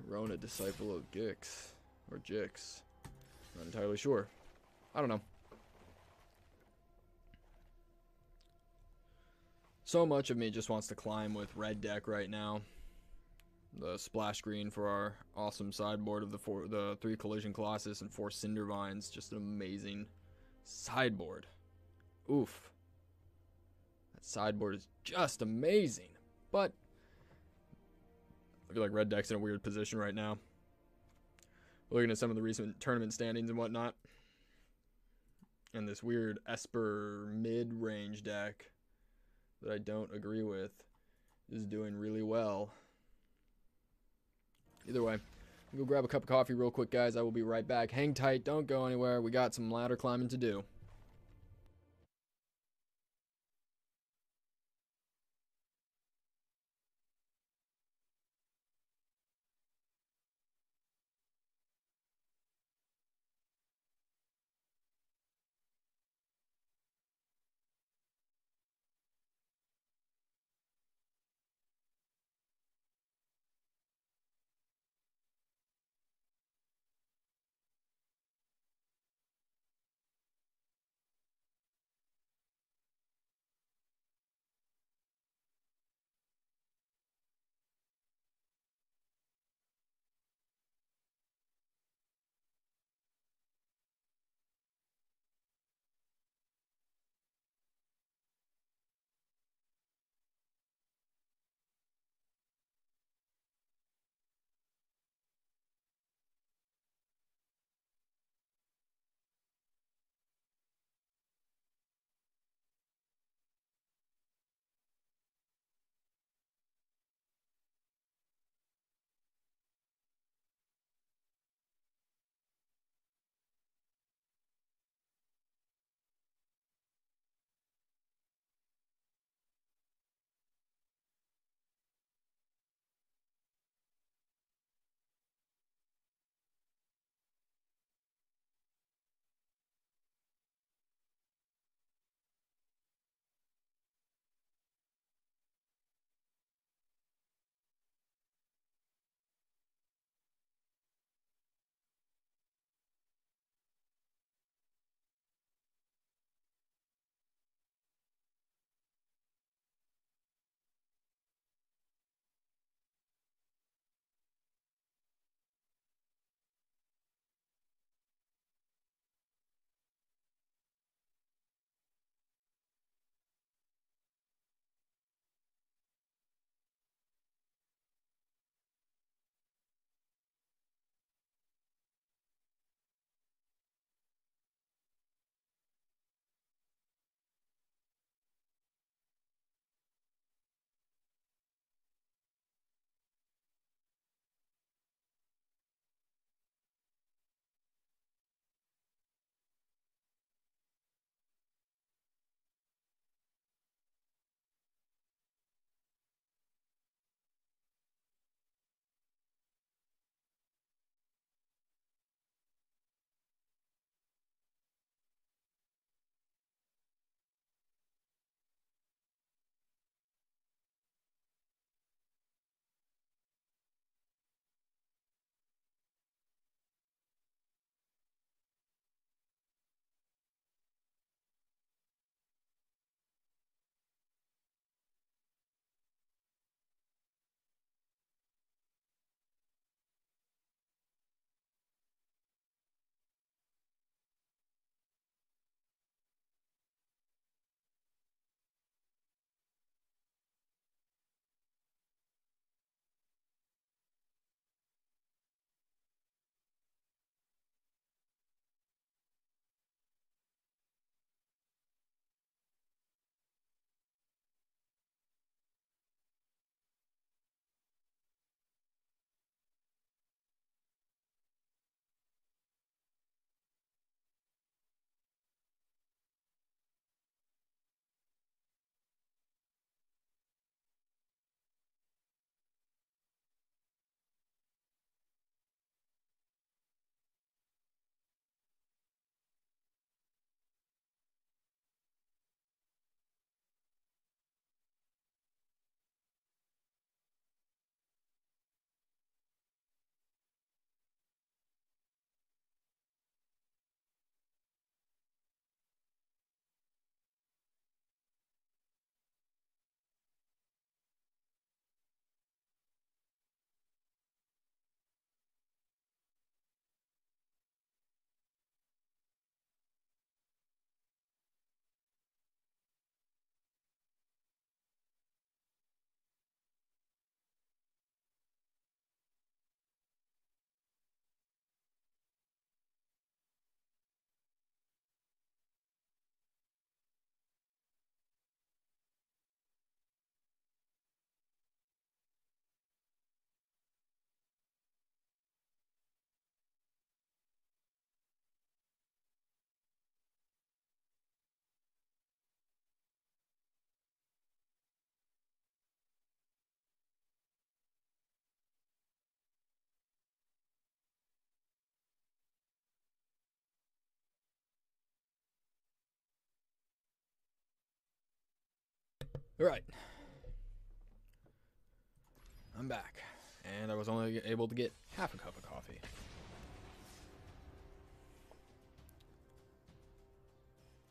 Rona, Disciple of Gix. Or Jix. Not entirely sure. I don't know. So much of me just wants to climb with red deck right now. The splash screen for our awesome sideboard of the 3 Collision Colossus and 4 Cinder Vines. Just an amazing sideboard. Oof. That sideboard is just amazing. But I feel like red deck's in a weird position right now. Looking at some of the recent tournament standings and whatnot. And this weird Esper mid-range deck that I don't agree with is doing really well. Either way, go grab a cup of coffee real quick, guys. I will be right back. Hang tight. Don't go anywhere. We got some ladder climbing to do. Alright. I'm back. And I was only able to get half a cup of coffee.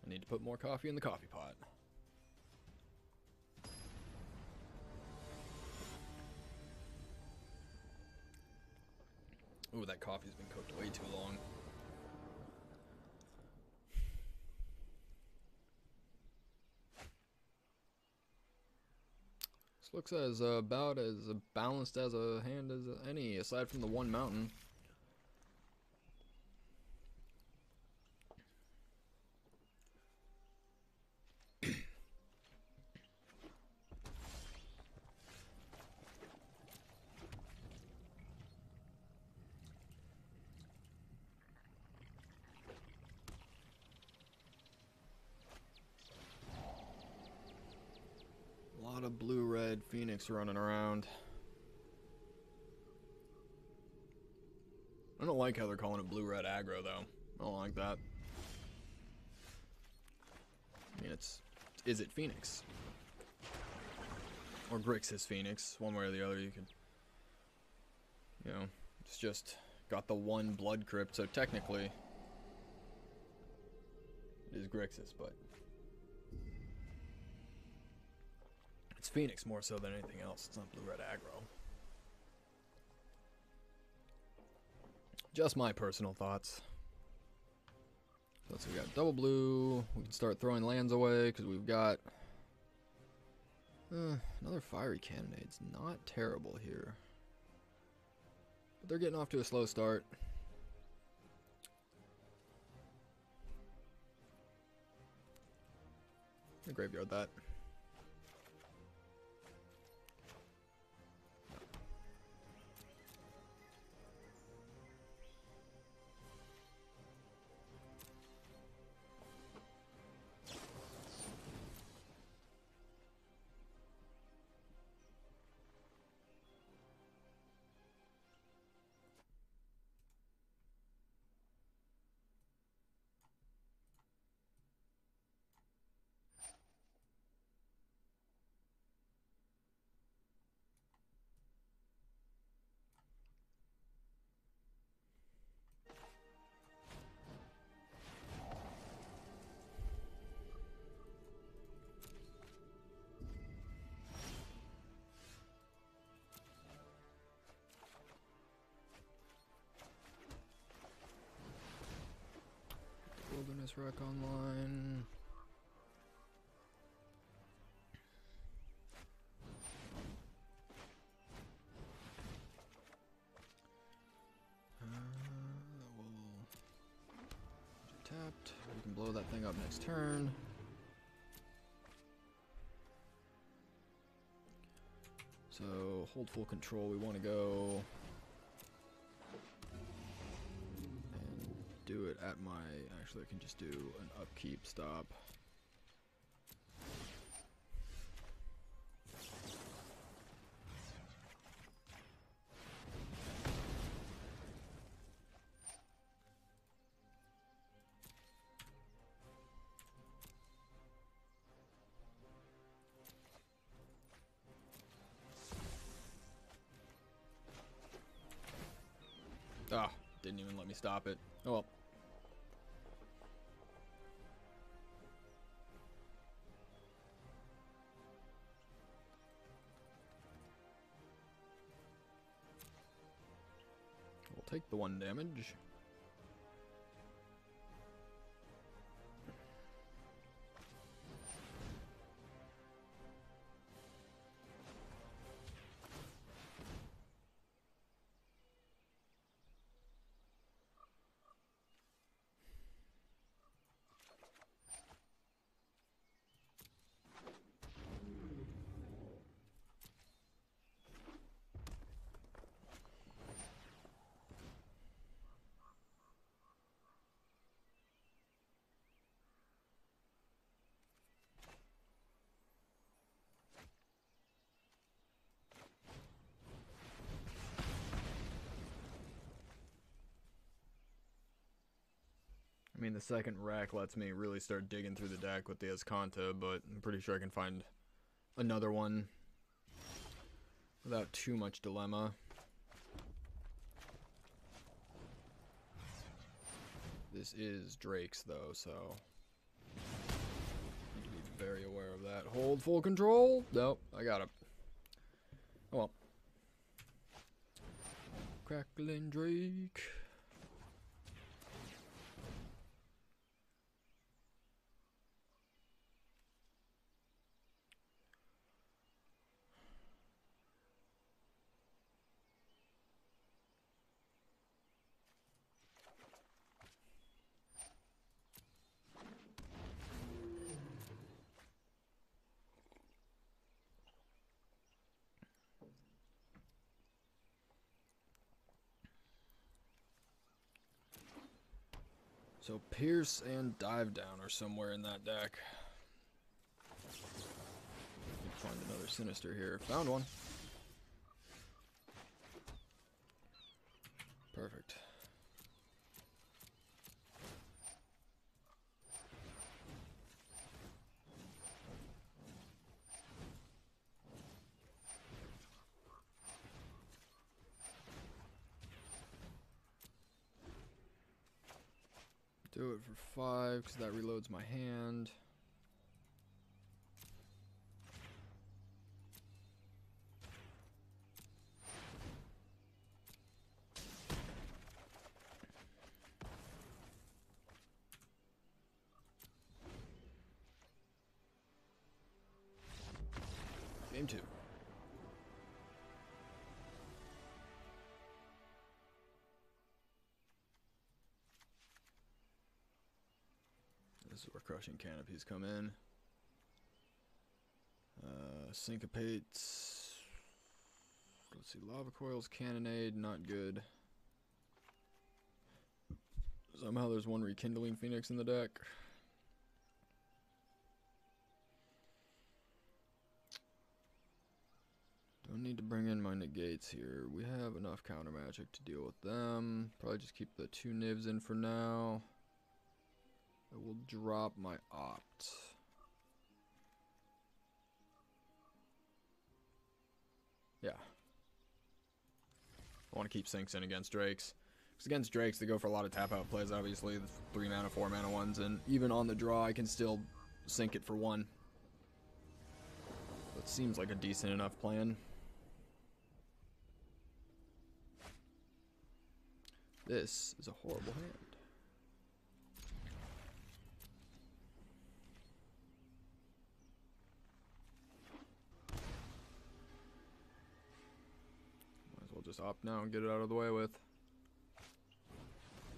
I need to put more coffee in the coffee pot. Ooh, that coffee's been cooked way too long. This looks as about as balanced as a hand as any, aside from the one mountain. A lot of blue-red Phoenix running around. I don't like how they're calling it blue-red aggro, though. I don't like that. I mean, is it Phoenix? Or Grixis Phoenix, one way or the other. You could, you know, it's just got the one blood crypt, so technically it is Grixis, but it's Phoenix more so than anything else. It's not blue-red aggro. Just my personal thoughts. So we got double blue. We can start throwing lands away because we've got another fiery cannonade's not terrible here. But they're getting off to a slow start. I'm gonna graveyard that. Wilderness Wreck online. We'll tapped. We can blow that thing up next turn. So hold full control. We want to go and do it at my. Actually, I can just do an upkeep stop. Ah, didn't even let me stop it. Oh well. We'll take the 1 damage. I mean, the second rack lets me really start digging through the deck with the Escanta, but I'm pretty sure I can find another one without too much dilemma. This is Drake's though, so need to be very aware of that. Hold full control. Nope, I got it. Oh well. Crackling Drake. So Pierce and Dive Down are somewhere in that deck. Find another Sinister here. Found one. Perfect. Do it for 5 because that reloads my hand. Game 2. This is where Crushing Canopies come in. Syncopates. Let's see, Lava Coils, Cannonade, not good. Somehow there's one Rekindling Phoenix in the deck. Don't need to bring in my negates here. We have enough counter magic to deal with them. Probably just keep the 2 nibs in for now. I will drop my opt. Yeah. I want to keep sinks in against Drakes. Because against Drakes, they go for a lot of tap out plays, obviously. The 3 mana, 4 mana ones. And even on the draw, I can still sink it for 1. That seems like a decent enough plan. This is a horrible hand. Might as well just opt now and get it out of the way with.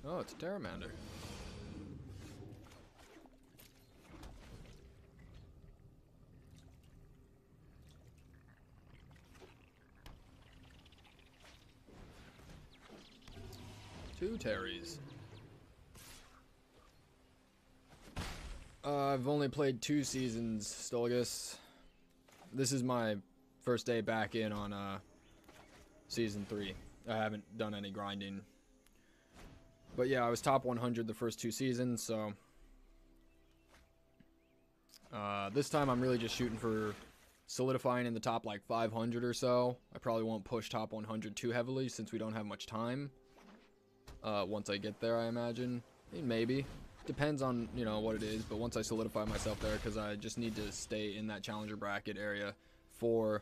Oh, it's a Terramander. Two Terrys. I've only played 2 seasons, Stulgus. This is my first day back in on Season 3. I haven't done any grinding. But yeah, I was top 100 the first 2 seasons, so... this time I'm really just shooting for solidifying in the top like 500 or so. I probably won't push top 100 too heavily since we don't have much time. Once I get there, I imagine. I mean, maybe. Depends on, you know, what it is, but once I solidify myself there, because I just need to stay in that challenger bracket area for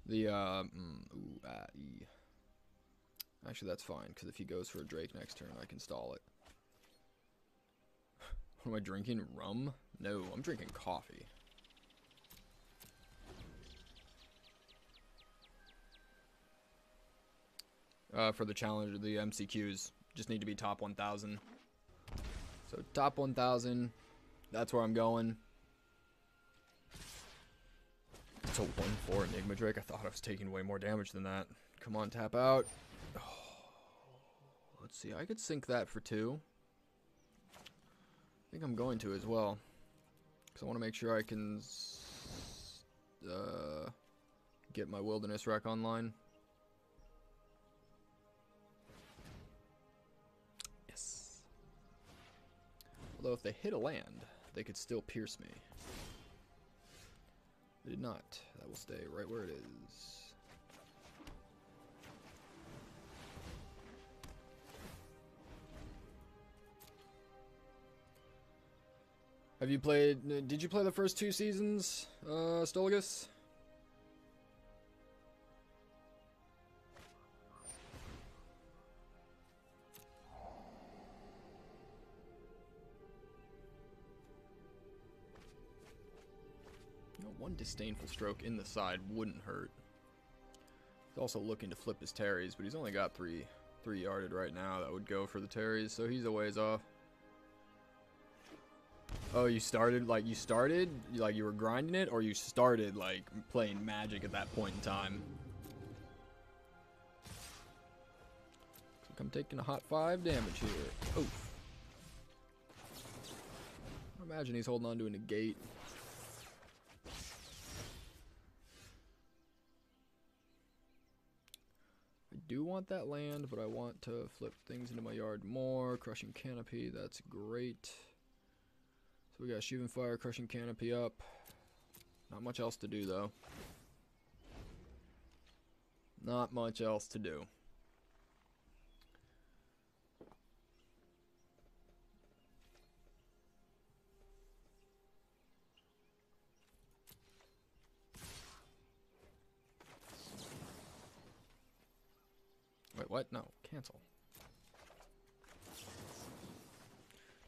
the, E. Actually, that's fine, because if he goes for a Drake next turn, I can stall it. What am I drinking? Rum? No, I'm drinking coffee. For the challenger, the MCQs just need to be top 1,000. So top 1,000, that's where I'm going. It's a 1-4 Enigma Drake. I thought I was taking way more damage than that. Come on, tap out. Oh, let's see, I could sink that for 2. I think I'm going to as well. Because I want to make sure I can get my Wilderness Wreck online. Although if they hit a land, they could still pierce me. It did not. That will stay right where it is. Have you played... Did you play the first 2 seasons, Stoligus? You know, one disdainful stroke in the side wouldn't hurt. He's also looking to flip his Terries, but he's only got 3 yarded right now. That would go for the Terries, so he's a ways off. Oh, you started, like you were grinding it, or you started, like, playing Magic at that point in time? Looks like I'm taking a hot 5 damage here. Oof. I imagine he's holding on to a negate. I do want that land, but I want to flip things into my yard more. Crushing Canopy, that's great. So we got Shooting Fire, Crushing Canopy up. Not much else to do, though. Not much else to do. Wait, what? No, cancel.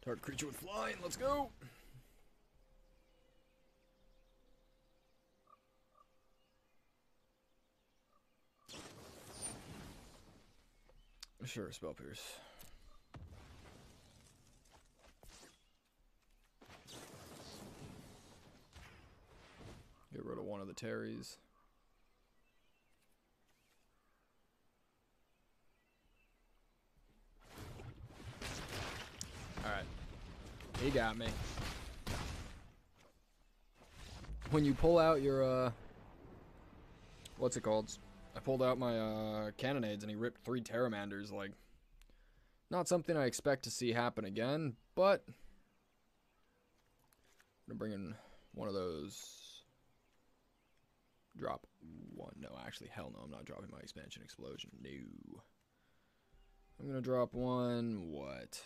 Target creature with flying, let's go! Sure, Spell Pierce. Get rid of one of the Terries. Alright. He got me. When you pull out your, what's it called? I pulled out my cannonades and he ripped 3 Terramanders. Like, not something I expect to see happen again, but I'm gonna bring in one of those. Drop 1. No, actually, hell no, I'm not dropping my expansion explosion. No. I'm gonna drop 1. What?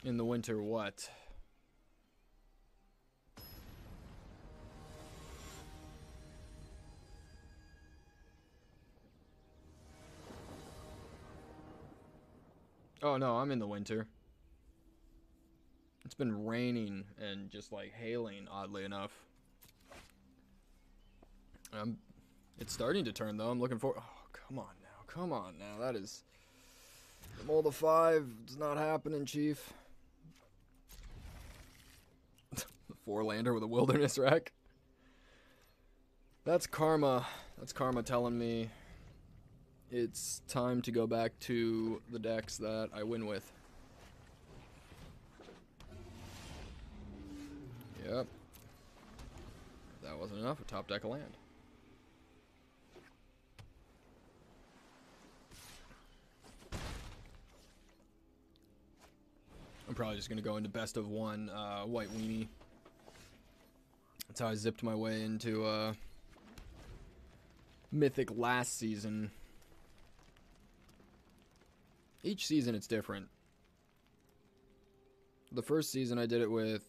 In the winter, what? Oh no, I'm in the winter. It's been raining and just like hailing, oddly enough. It's starting to turn though. I'm looking for. Oh, come on now. Come on now. That is. The mold of 5 is not happening, Chief. The 4-lander with a wilderness wreck. That's karma. That's karma telling me it's time to go back to the decks that I win with. Yep. If that wasn't enough, a top deck of land. I'm probably just going to go into best of 1 white weenie. That's how I zipped my way into Mythic last season. Each season it's different. The first season I did it with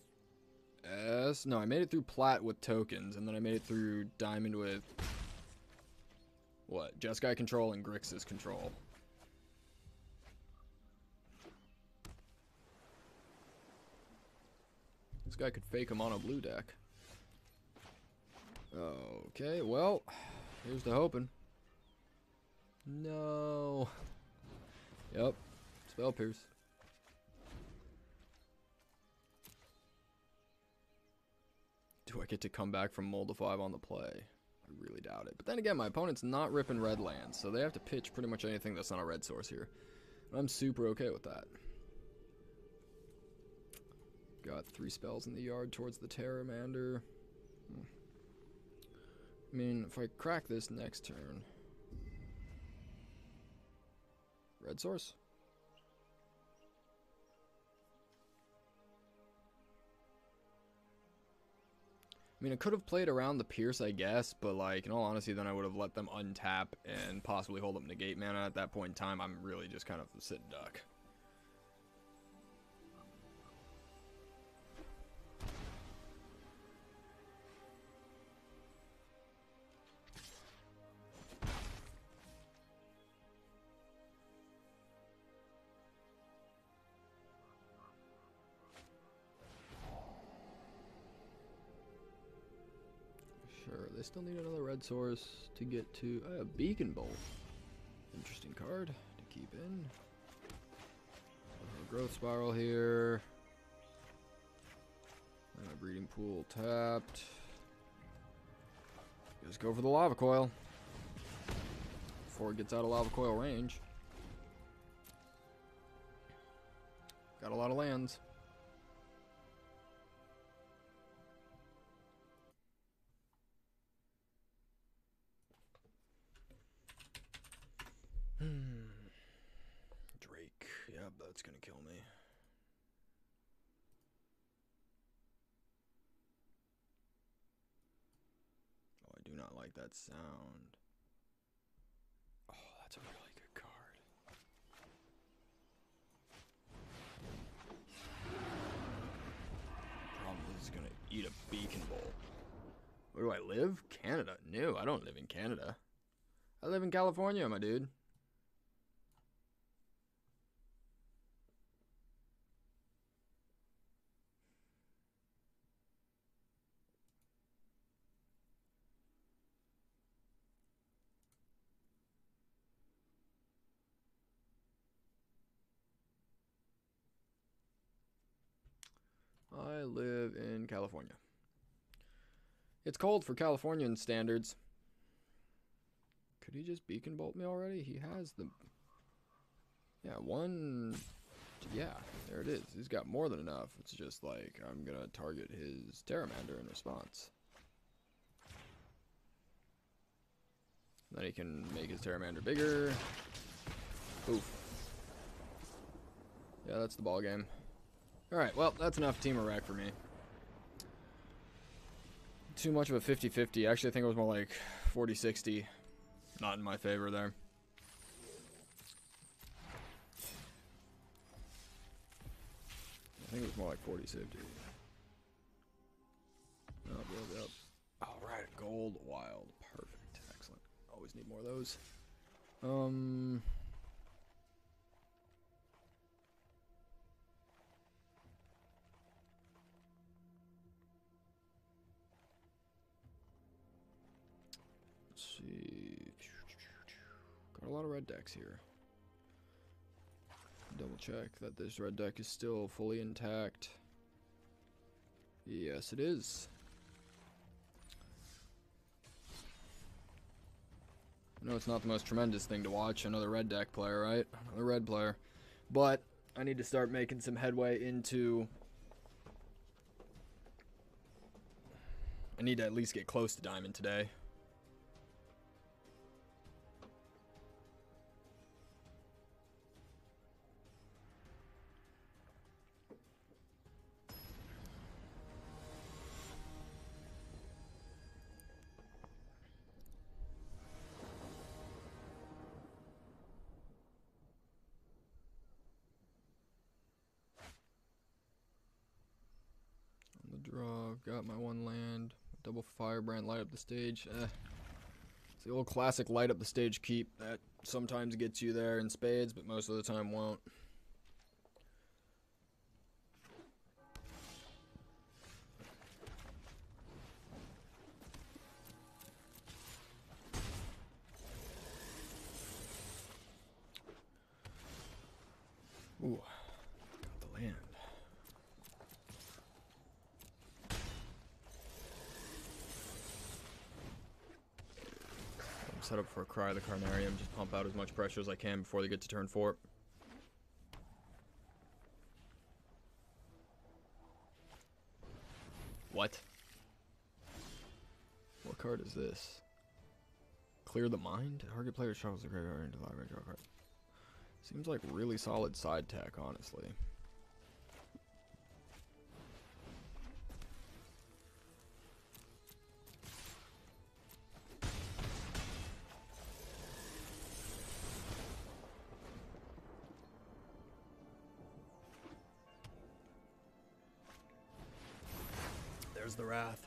S. No, I made it through Plat with tokens, and then I made it through Diamond with what? Jeskai control and Grixis control. This guy could fake a mono blue deck. Okay, well, here's the hoping. No. Yep. Spell Pierce. Do I get to come back from mold of 5 on the play? I really doubt it. But then again, my opponent's not ripping red lands, so they have to pitch pretty much anything that's not a red source here. I'm super okay with that. Got 3 spells in the yard towards the Terramander. I mean, if I crack this next turn... Red source? I mean, I could have played around the Pierce, I guess, but, like, in all honesty, then I would have let them untap and possibly hold up Negate mana. At that point in time, I'm really just kind of a sit duck. Sure, they still need another red source to get to a Beacon Bolt. Interesting card to keep in. Growth Spiral here. And a Breeding Pool tapped. Just go for the Lava Coil before it gets out of Lava Coil range. Got a lot of lands. Drake. Yep, that's gonna kill me. Oh, I do not like that sound. Oh, that's a really good card. Problem is, it's gonna eat a Beacon Bolt. Where do I live? Canada. No, I don't live in Canada. I live in California, my dude. I live in California. It's cold for Californian standards. Could he just Beacon Bolt me already? He has the... Yeah, one... Yeah, there it is. He's got more than enough. It's just like, I'm gonna target his Terramander in response. Then he can make his Terramander bigger. Oof. Yeah, that's the ball game. Alright, well, that's enough Team Iraq for me. Too much of a 50-50. Actually, I think it was more like 40-60. Not in my favor there. I think it was more like 40-60. Oh, build up. Alright, gold, wild. Perfect. Excellent. Always need more of those. Let's see. Got a lot of red decks here. Double check that this red deck is still fully intact. Yes, it is. I know it's not the most tremendous thing to watch, another red deck player, right? Another red player. But I need to start making some headway into... I need to at least get close to Diamond today. Draw, got my one land, double Firebrand, light up the stage. It's the old classic light up the stage keep that sometimes gets you there in spades, but most of the time won't. Ooh, got the land. Set up for a Cry of the Carnarium, just pump out as much pressure as I can before they get to turn 4. What? What card is this? Clear the Mind? Target player shuffles the graveyard into the library, draw a card. Seems like really solid side tack, honestly. there's the wrath.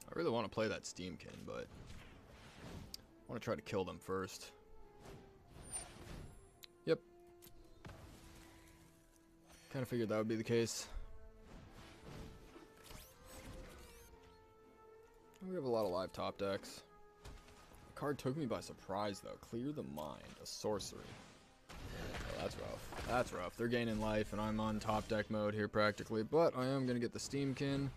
I really want to play that Steamkin, but I want to try to kill them first. Yep. Kind of figured that would be the case. We have a lot of live top decks. The card took me by surprise, though. Clear the Mind, a sorcery. Oh, that's rough. That's rough. They're gaining life, and I'm on top deck mode here practically, but I am going to get the Steamkin.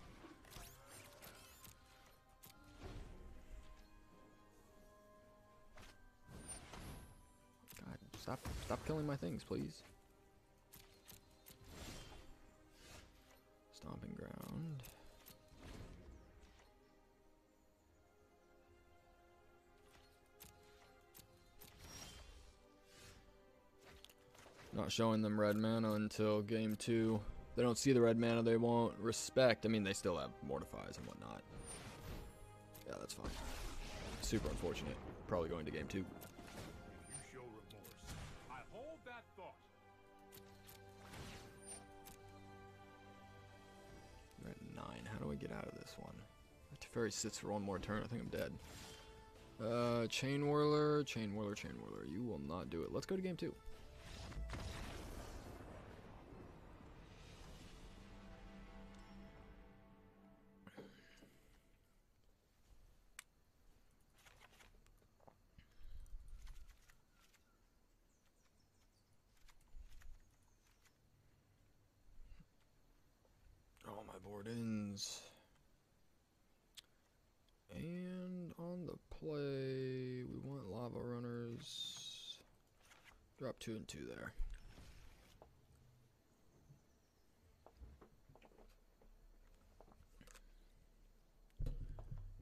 Stop killing my things, please. Stomping Ground. Not showing them red mana until game 2. If they don't see the red mana, they won't respect. I mean, they still have Mortifies and whatnot. Yeah, that's fine. Super unfortunate. Probably going to game 2. We're at 9. How do I get out of this one? Teferi sits for one more turn. I think I'm dead. Chain Whirler. You will not do it. Let's go to game 2. Oh, my board ends. And on the play, we want Lava Runners. Drop 2 and 2 there.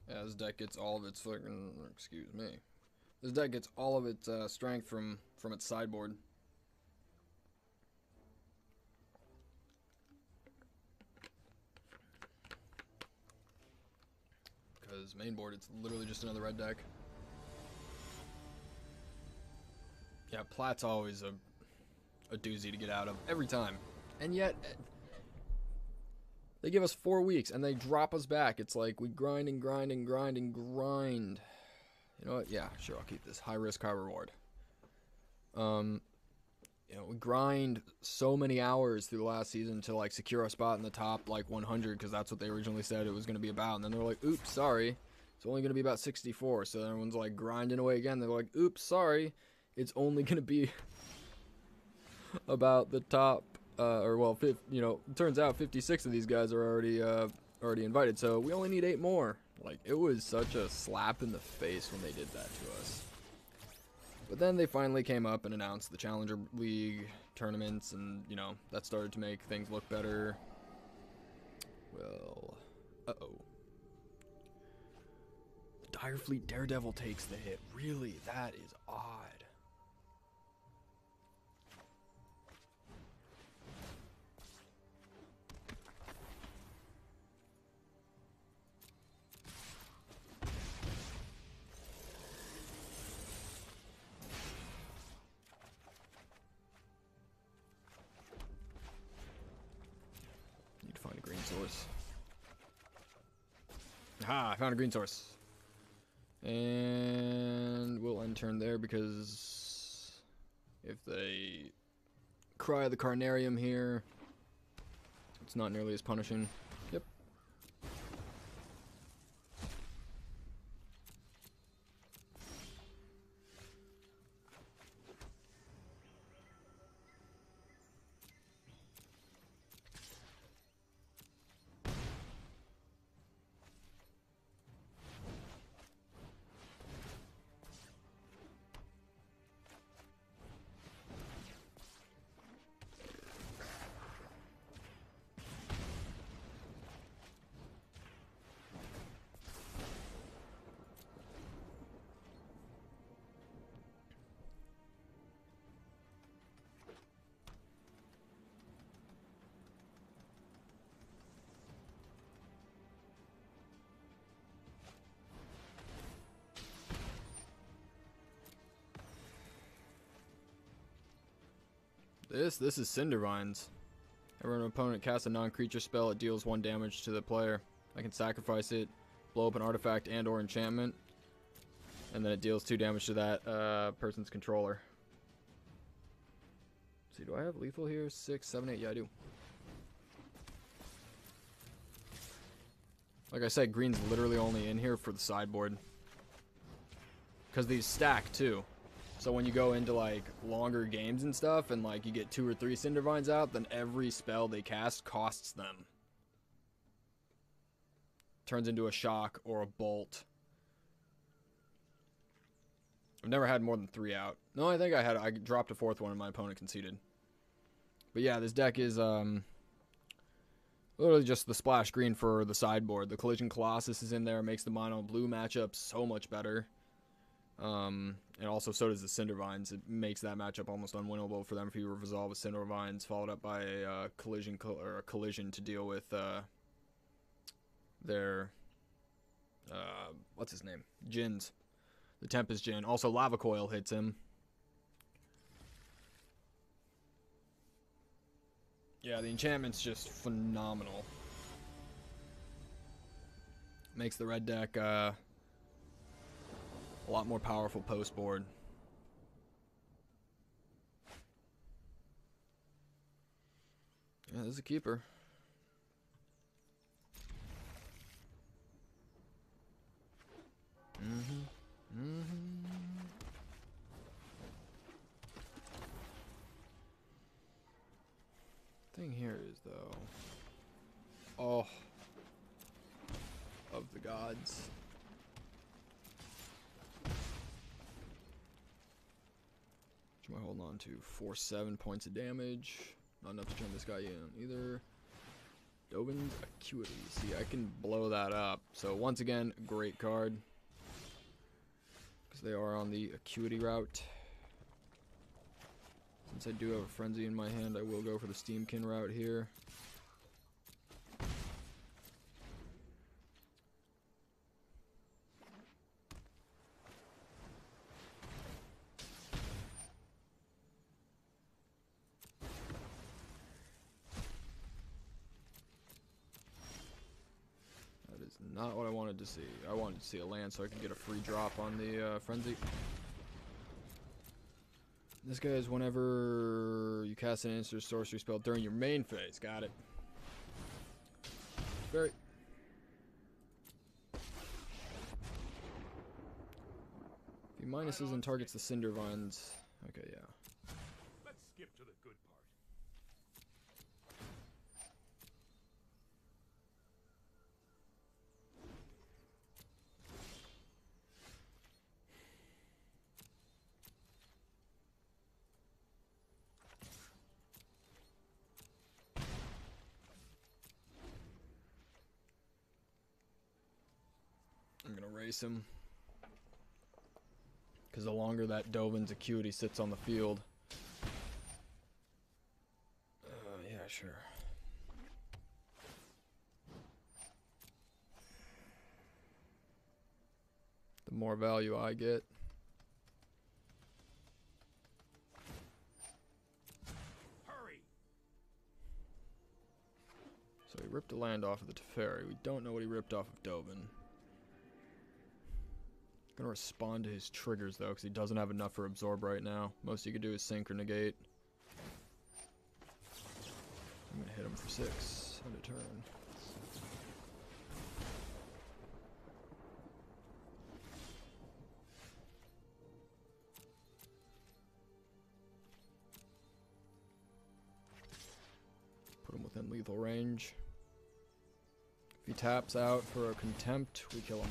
Yeah, this deck gets all of its fucking, excuse me. This deck gets all of its strength from its sideboard. Because main board, it's literally just another red deck. Yeah, Plat's always a doozy to get out of every time. And yet, they give us 4 weeks and they drop us back. It's like we grind and grind and grind and grind. You know what? Yeah, sure, I'll keep this. High risk, high reward. You know, we grind so many hours through the last season to like secure a spot in the top like 100 because that's what they originally said it was going to be about. And then they're like, oops, sorry. It's only going to be about 64. So then everyone's like grinding away again. They're like, oops, sorry. It's only going to be about the top, you know, it turns out 56 of these guys are already invited. So we only need 8 more. Like, it was such a slap in the face when they did that to us. But then they finally came up and announced the Challenger League tournaments, and, you know, that started to make things look better. Well, uh-oh. The Direfleet Daredevil takes the hit. Really? That is odd. Source. Aha, I found a green source. And we'll end turn there because if they cry the Carnarium here, it's not nearly as punishing. Yep. This is Cinder Vines. Whenever an opponent casts a non-creature spell, it deals 1 damage to the player. I can sacrifice it, blow up an artifact and or enchantment, and then it deals 2 damage to that person's controller. Let's see, do I have lethal here? 6, 7, 8. Yeah, I do. Like I said, green's literally only in here for the sideboard. Because these stack too. So when you go into like longer games and stuff and like you get 2 or 3 Cinder Vines out, then every spell they cast costs them. Turns into a shock or a bolt. I've never had more than 3 out. No, I think I dropped a 4th one and my opponent conceded. But yeah, this deck is literally just the splash green for the sideboard. The Collision Colossus is in there, makes the mono blue matchup so much better. And also so does the Cinder Vines. It makes that matchup almost unwinnable for them if you resolve with Cinder Vines, followed up by a collision to deal with their what's his name? Djinns. The Tempest Djinn. Also Lava Coil hits him. Yeah, the enchantment's just phenomenal. Makes the red deck a lot more powerful post board. Yeah, this is a keeper. Thing here is though, oh, of the gods. What am I holding on to? 4-7 points of damage. Not enough to turn this guy in either. Dovin's Acuity. See, I can blow that up. So once again, great card. Because they are on the Acuity route. Since I do have a Frenzy in my hand, I will go for the Steamkin route here. Not what I wanted to see. I wanted to see a land so I could get a free drop on the Frenzy. This guy is whenever you cast an instant sorcery spell during your main phase. Got it. Very. If he minuses and targets the Cinder Vines. Okay, yeah. Let's skip to the good part. I'm gonna race him. Because the longer that Dovin's Acuity sits on the field. Yeah, sure. The more value I get. Hurry! So he ripped a land off of the Teferi. We don't know what he ripped off of Dovin. Gonna respond to his triggers though, because he doesn't have enough for Absorb right now. Most he could do is Sync or Negate. I'm gonna hit him for 6 on a turn. Put him within lethal range. If he taps out for a Contempt, we kill him.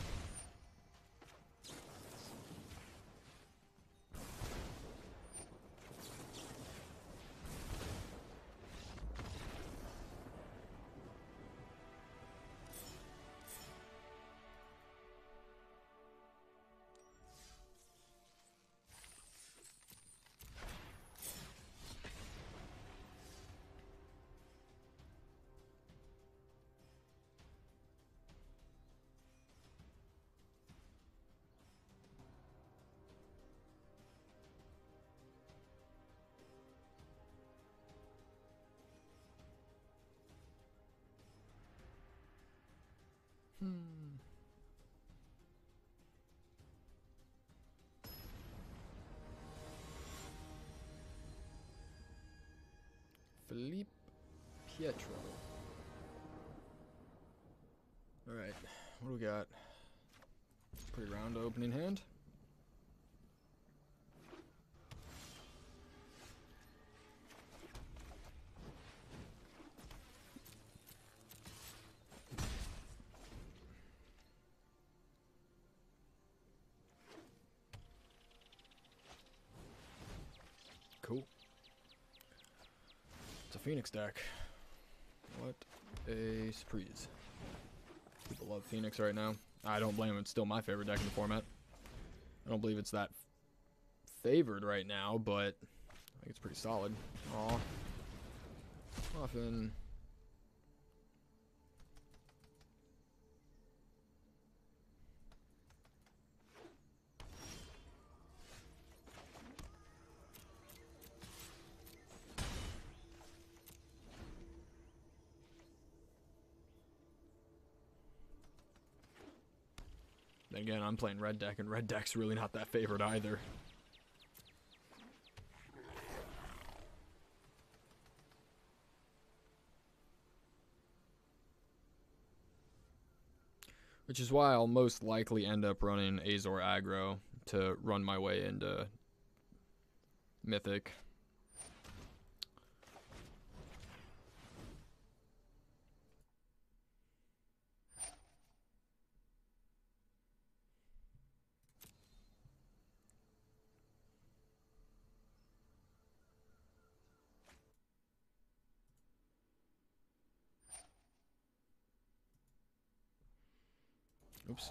Philippe Pietro. Alright, what do we got? Pretty round opening hand. Cool. It's a Phoenix deck. What a surprise. People love Phoenix right now. I don't blame them. It's still my favorite deck in the format. I don't believe it's that favored right now, but I think it's pretty solid. Aw. Often. Then again, I'm playing red deck, and red deck's really not that favored either. Which is why I'll most likely end up running Azor aggro to run my way into Mythic. Oops.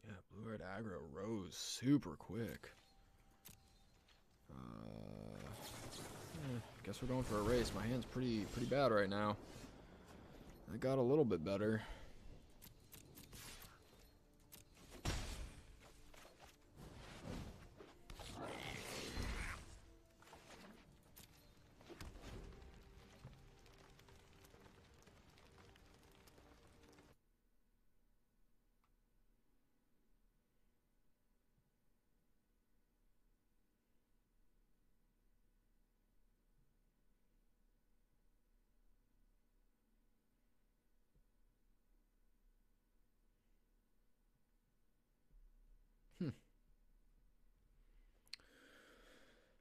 Yeah, blue-red aggro rose super quick. Guess we're going for a race. My hand's pretty bad right now. I got a little bit better.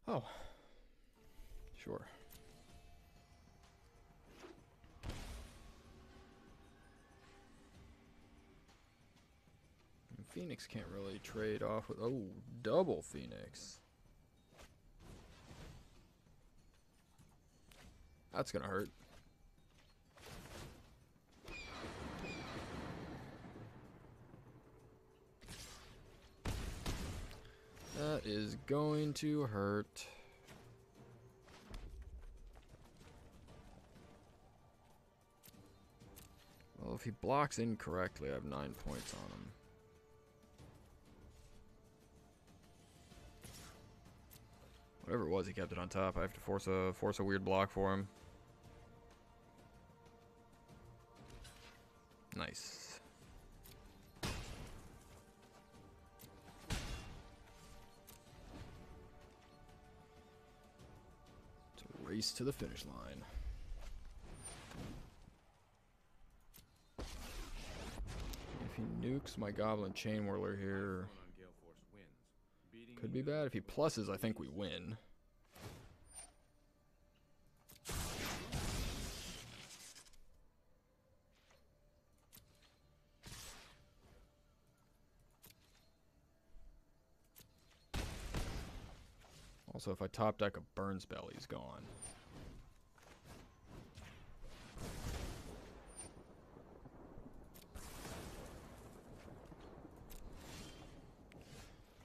Oh. Sure. And Phoenix can't really trade off with... Oh, double Phoenix. That's gonna hurt. That is going to hurt. Well, if he blocks incorrectly, I have 9 points on him. Whatever it was, he kept it on top. I have to force a weird block for him. Nice. Race to the finish line. If he nukes my Goblin Chain Whirler here, could be bad. If he pluses, I think we win. Also, if I top deck a Burn Spell, he's gone.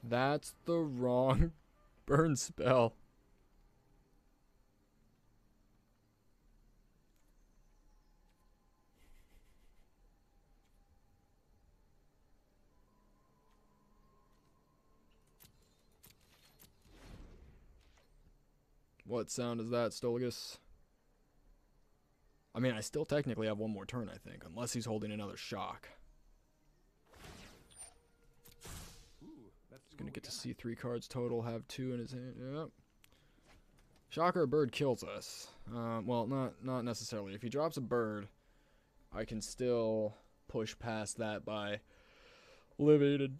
That's the wrong Burn Spell. What sound is that, Stoligus? I mean, I still technically have one more turn, I think, unless he's holding another shock. Ooh, let's He's gonna get to see 3 cards total, have 2 in his hand. Yep. Shocker or bird kills us. Well, not necessarily. If he drops a bird, I can still push past that by living and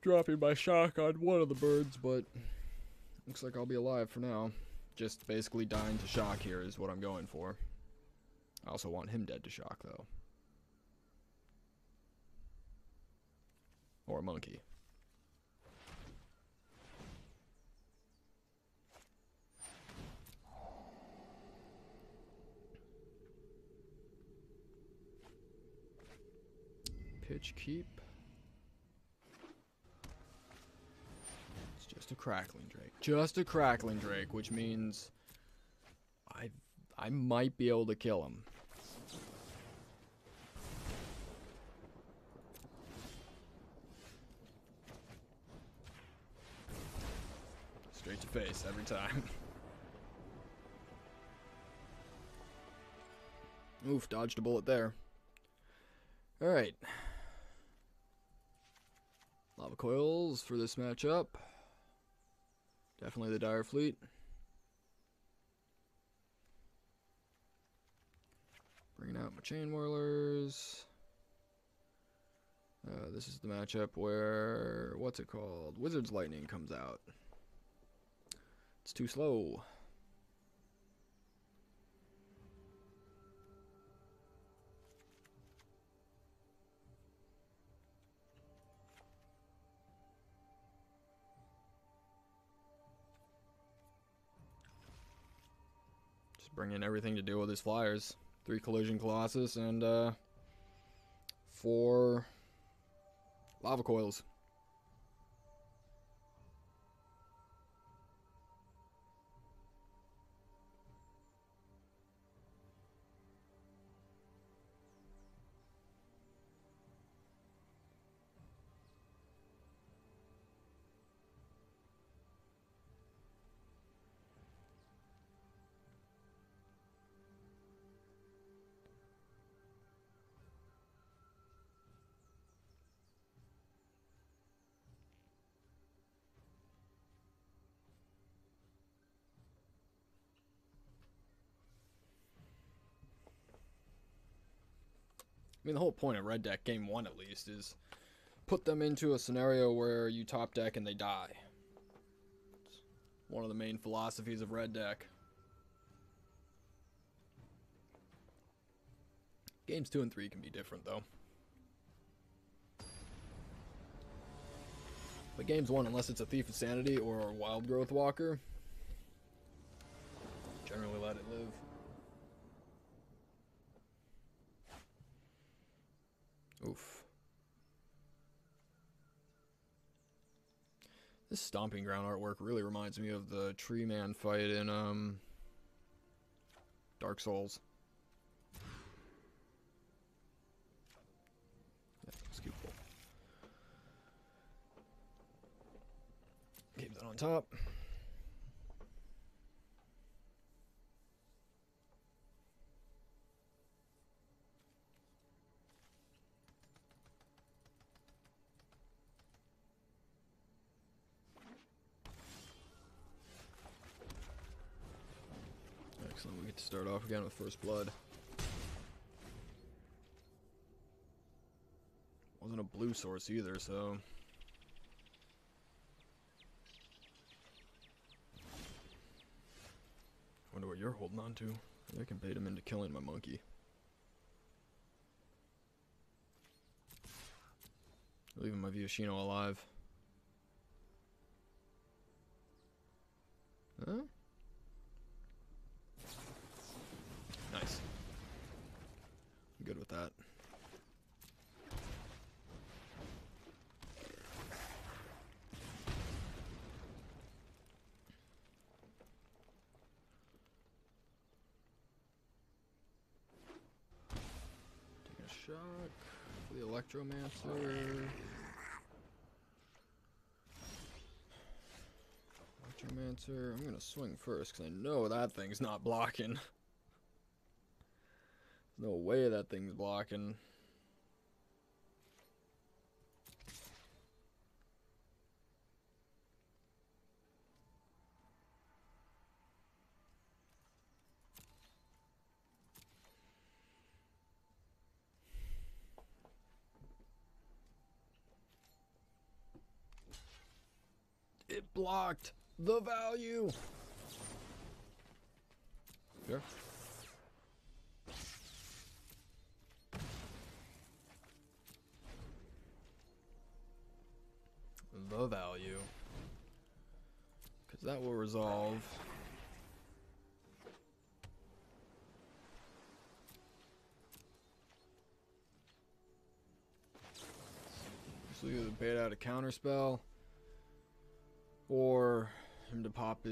dropping my shock on one of the birds, but looks like I'll be alive for now. Just basically dying to shock here is what I'm going for. I also want him dead to shock, though. Or a monkey. Pitch keep. It's just a crackling drake. Just a crackling drake, which means I might be able to kill him. Straight to face every time. Oof, dodged a bullet there. Alright. Lava coils for this matchup. Definitely the Dire Fleet. Bringing out my Chain Whirlers. This is the matchup where, what's it called? Wizard's Lightning comes out. It's too slow. Just bring in everything to deal with his flyers. 3 Collision Colossus and 4 Lava Coils. I mean, the whole point of Red Deck, game 1 at least, is put them into a scenario where you top deck and they die. It's one of the main philosophies of Red Deck. Games 2 and 3 can be different, though. But games 1, unless it's a Thief of Sanity or a Wild Growth Walker, generally let it live. Oof. This Stomping Ground artwork really reminds me of the Tree Man fight in Dark Souls. Yeah, it's cool. Keep that on top. Excellent, we get to start off again with First Blood. Wasn't a blue source either, so... Wonder what you're holding on to. I can bait him into killing my monkey. Leaving my Viashino alive. Huh? Nice. I'm good with that. Taking a shock for the Electromancer. Pyromancer. I'm gonna swing first because I know that thing's not blocking. There's no way that thing's blocking. It blocked the value. Sure. The value. Because that will resolve. So you either bait out a counter spell, or him to pop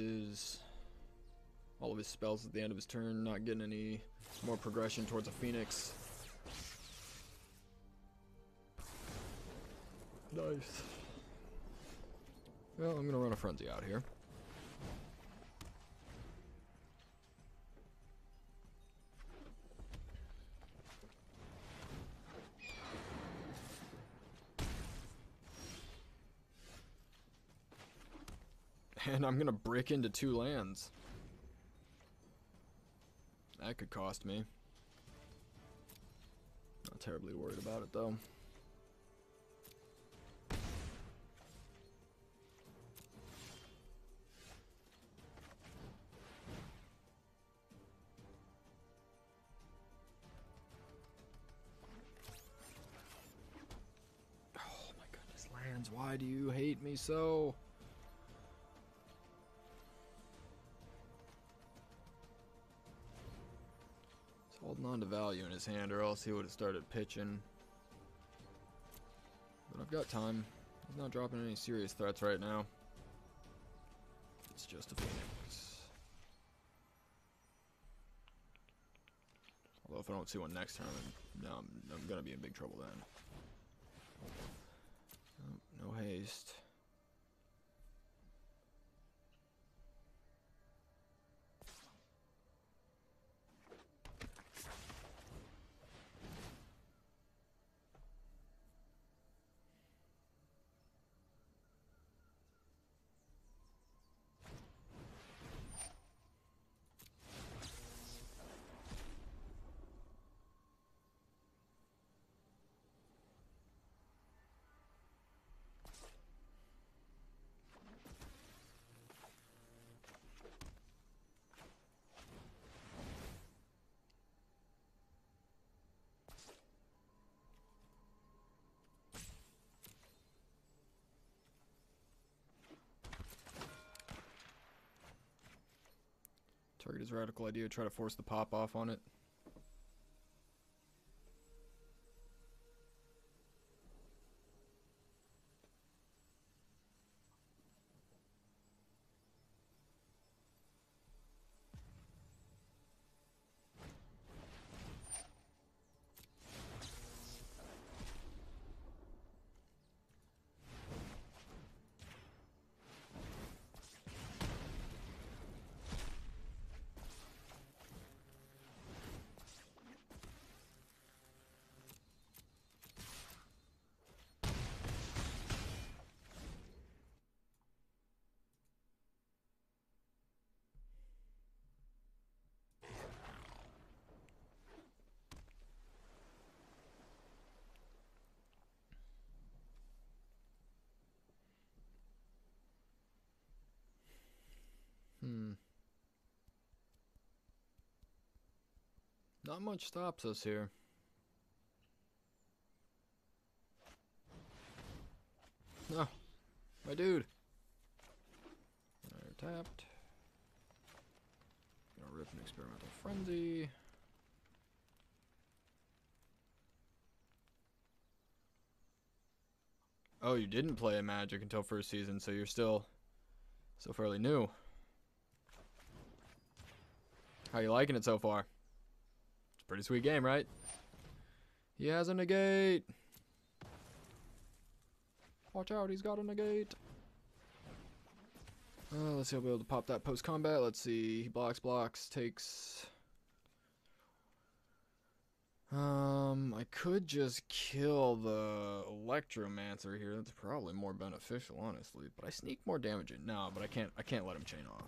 all of his spells at the end of his turn, not getting any more progression towards a Phoenix. Nice. Well, I'm gonna run a Frenzy out here. And I'm gonna brick into 2 lands. That could cost me. Not terribly worried about it though. Oh my goodness, lands, why do you hate me so? Holding on to value in his hand, or else he would have started pitching. But I've got time. He's not dropping any serious threats right now. It's just a Phoenix. Although if I don't see one next turn, I'm gonna be in big trouble then. Oh, no haste. Target his radical idea, try to force the pop off on it. Not much stops us here. No, my dude. They're tapped. Gonna rip an experimental frenzy. Oh, you didn't play a Magic until first season, so you're still fairly new. How you liking it so far? It's a pretty sweet game, right? He has a negate. Watch out, he's got a negate. Let's see if I'll be able to pop that post-combat. Let's see. He blocks, takes... I could just kill the Electromancer here. That's probably more beneficial, honestly. But I sneak more damage in. No, but I can't let him chain off.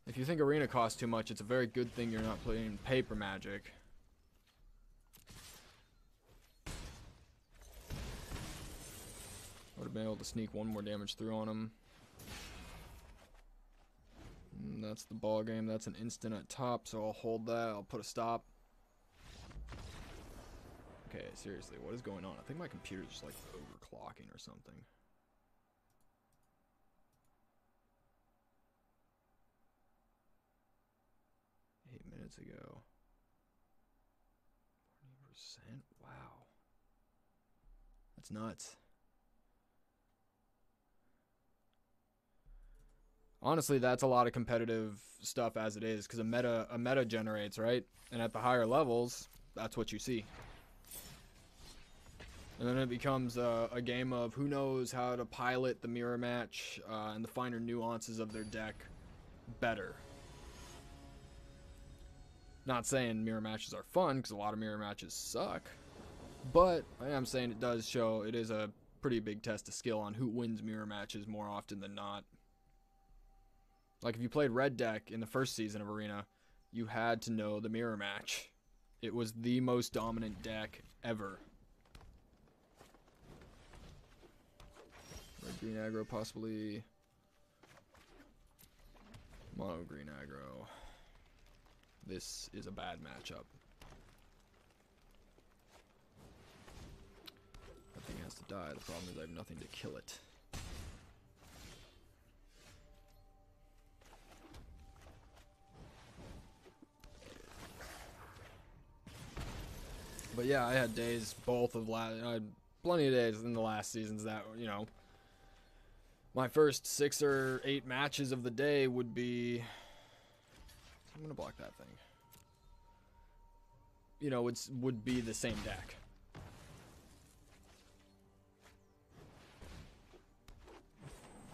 If you think Arena costs too much, it's a very good thing you're not playing Paper Magic. Would have been able to sneak one more damage through on him. And that's the ball game. That's an instant at top, so I'll hold that. I'll put a stop. Okay, seriously, what is going on? I think my computer's just like overclocking or something. Minutes ago. 40%? Wow. That's nuts. Honestly, that's a lot of competitive stuff as it is, because a meta generates, right? And at the higher levels, that's what you see. And then it becomes a game of who knows how to pilot the mirror match and the finer nuances of their deck better. Not saying mirror matches are fun, because a lot of mirror matches suck. But I am saying it does show, it is a pretty big test of skill on who wins mirror matches more often than not. Like if you played red deck in the first season of Arena, you had to know the mirror match. It was the most dominant deck ever. Red green aggro possibly. Mono green aggro. This is a bad matchup. That thing has to die. The problem is I have nothing to kill it. But yeah, I had days both of I had plenty of days in the last seasons that, you know, my first 6 or 8 matches of the day would be... I'm gonna block that thing. You know, would be the same deck.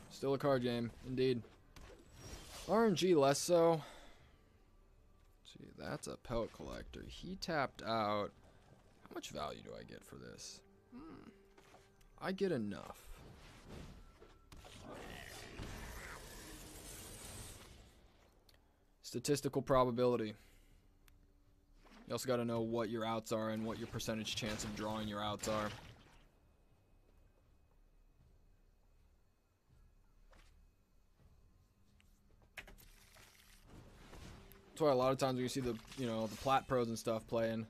Still a card game, indeed. RNG less so. See, that's a pellet collector. He tapped out. How much value do I get for this? I get enough. Statistical probability. You also got to know what your outs are and what your percentage chance of drawing your outs are. That's why a lot of times when you see the, you know, the plat pros and stuff playing,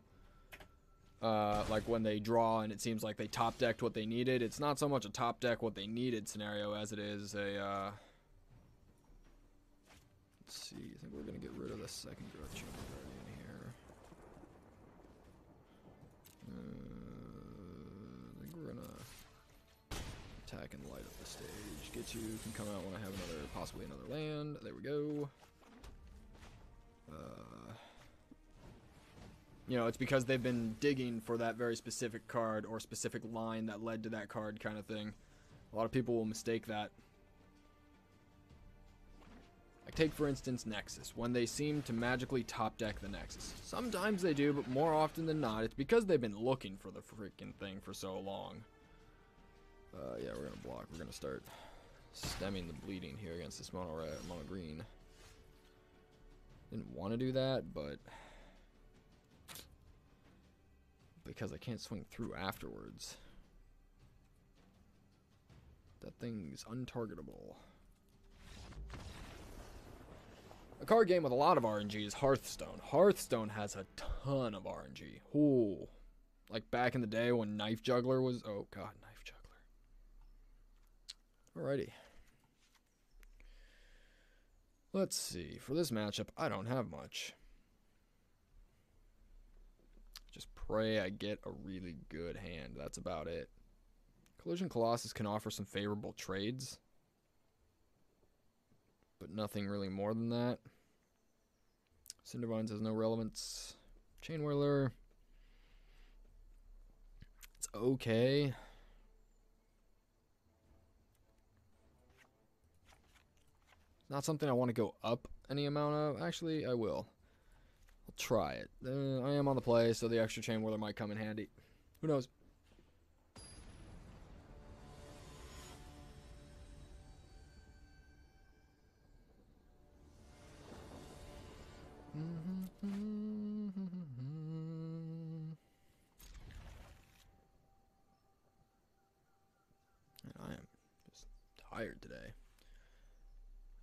like when they draw and it seems like they top decked what they needed, it's not so much a top deck what they needed scenario as it is a, let's see, I think we're going to get rid of the second growth chamber already in here. I think we're going to attack and light up the stage. Get you, can come out when I have another, possibly another land. There we go. You know, it's because they've been digging for that very specific card or specific line that led to that card kind of thing. A lot of people will mistake that. Like take for instance Nexus, when they seem to magically top deck the Nexus. Sometimes they do, but more often than not, it's because they've been looking for the freaking thing for so long. Yeah, we're gonna block. We're gonna start stemming the bleeding here against this mono red, mono green. Didn't want to do that, but because I can't swing through afterwards. That thing's untargetable. A card game with a lot of RNG is Hearthstone. Hearthstone has a ton of RNG. Ooh. Like back in the day when Knife Juggler was... Oh god, Knife Juggler. Alrighty. Let's see. For this matchup, I don't have much. Just pray I get a really good hand. That's about it. Collision Colossus can offer some favorable trades, but nothing really more than that. Cindervines has no relevance. Chain Whirler. It's okay. Not something I want to go up any amount of. Actually, I will. I'll try it. I am on the play, so the extra chain whirler might come in handy. Who knows? I am just tired today.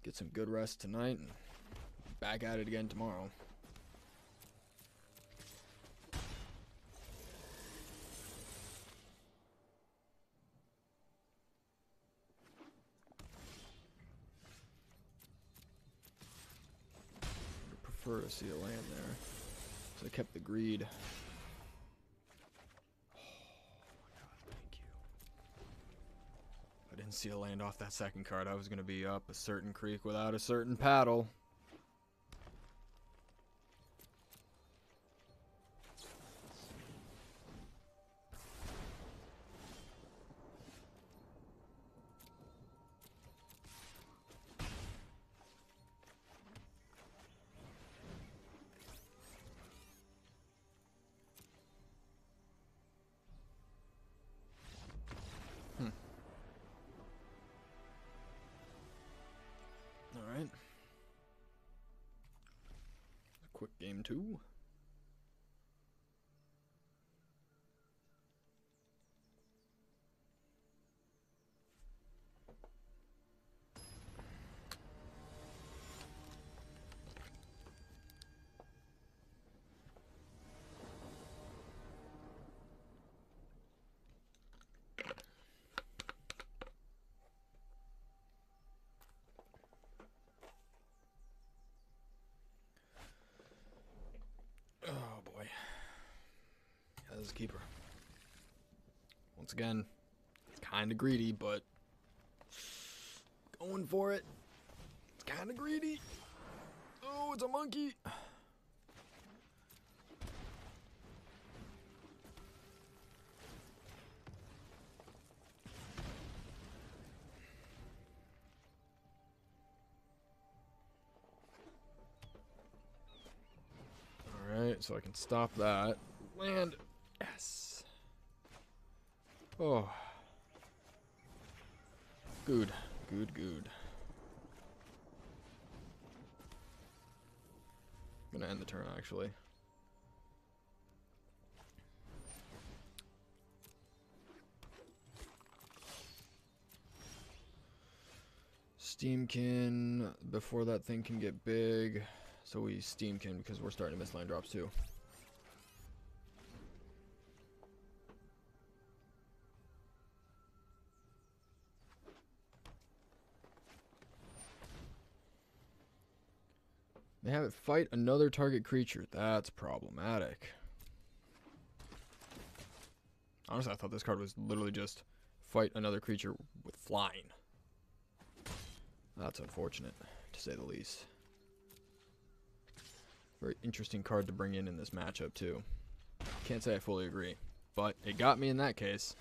Get some good rest tonight and back at it again tomorrow. I prefer to see a land there. So I kept the greed. I didn't see a land off that second card. I was going to be up a certain creek without a certain paddle. Alright. Quick game 2. Oh boy. Yeah, this is a keeper. Once again, kind of greedy, but going for it. It's kind of greedy. Oh, it's a monkey. Alright, so I can stop that. Land. Yes. Oh. Good. Good, good. I'm gonna end the turn, actually. Steamkin before that thing can get big. So we Steamkin because we're starting to miss land drops too. They have it fight another target creature. That's problematic. Honestly, I thought this card was literally just fight another creature with flying. That's unfortunate, to say the least. Very interesting card to bring in this matchup, too. Can't say I fully agree, but it got me in that case.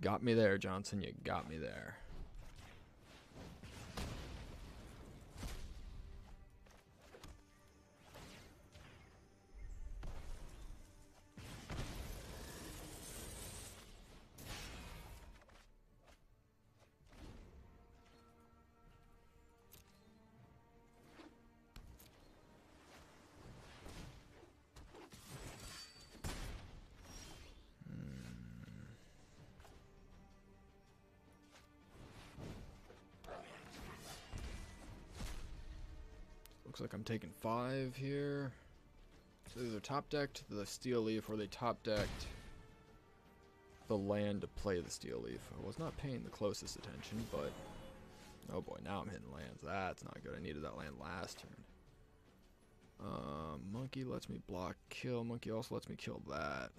Got me there, Johnson. You got me there. Looks like I'm taking 5 here. So either top decked the Steel Leaf or they top decked the land to play the Steel Leaf. I was not paying the closest attention, but oh boy, now I'm hitting lands. That's not good. I needed that land last turn. Monkey lets me block kill. Monkey also lets me kill that.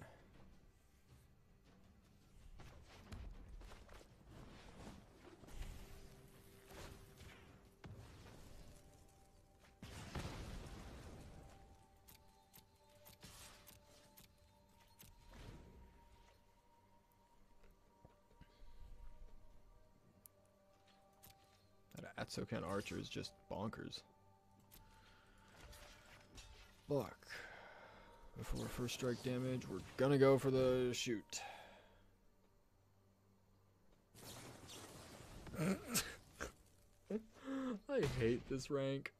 Atsukan Archer is just bonkers. Fuck. Before first strike damage, we're gonna go for the shoot. I hate this rank.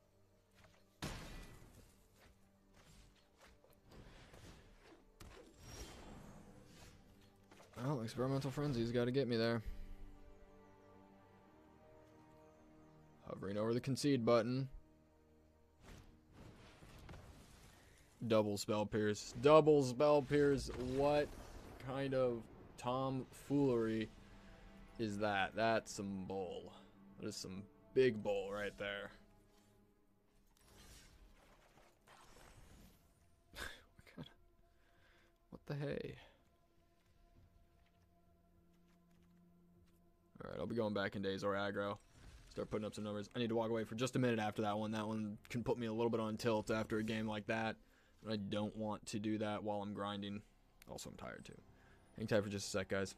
Well, Experimental Frenzy's got to get me there. Hovering over the concede button. Double Spell Pierce. Double Spell Pierce. What kind of tomfoolery is that? That's some bull. That is some big bull right there. What the hey? Alright, I'll be going back in Days or aggro. Start putting up some numbers. I need to walk away for just a minute after that one. That one can put me a little bit on tilt after a game like that. But I don't want to do that while I'm grinding. Also, I'm tired too. Hang tight for just a sec, guys.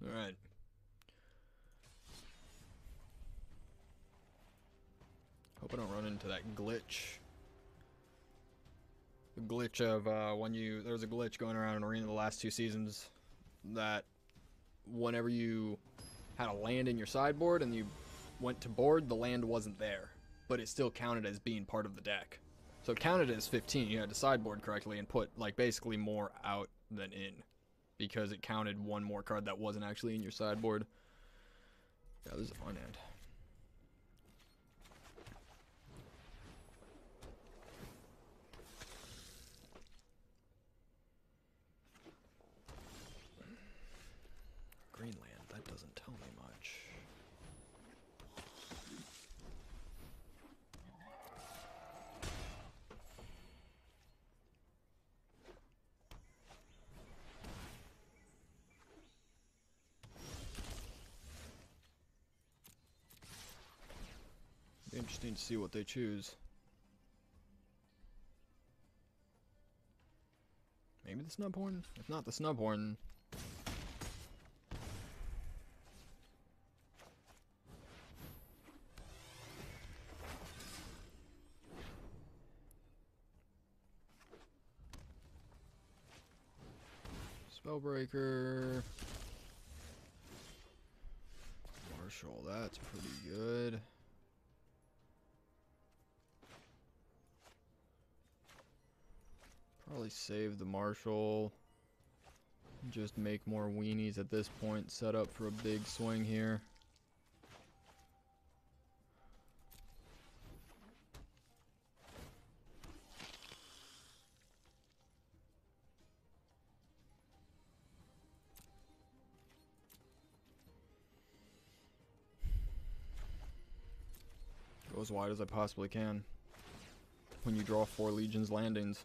Alright. Hope I don't run into that glitch. The glitch of there was a glitch going around in Arena the last 2 seasons that whenever you had a land in your sideboard and you went to board, the land wasn't there, but it still counted as being part of the deck. So it counted as 15. You had to sideboard correctly and put like basically more out than in, because it counted one more card that wasn't actually in your sideboard. Yeah, this is a fun hand. Greenland, that doesn't tell me much. Be interesting to see what they choose. Maybe the Snubhorn? If not the Snubhorn. Spellbreaker. Marshall, that's pretty good. Probably save the Marshal. Just make more weenies at this point. Set up for a big swing here. Go as wide as I possibly can when you draw 4 Legion's landings.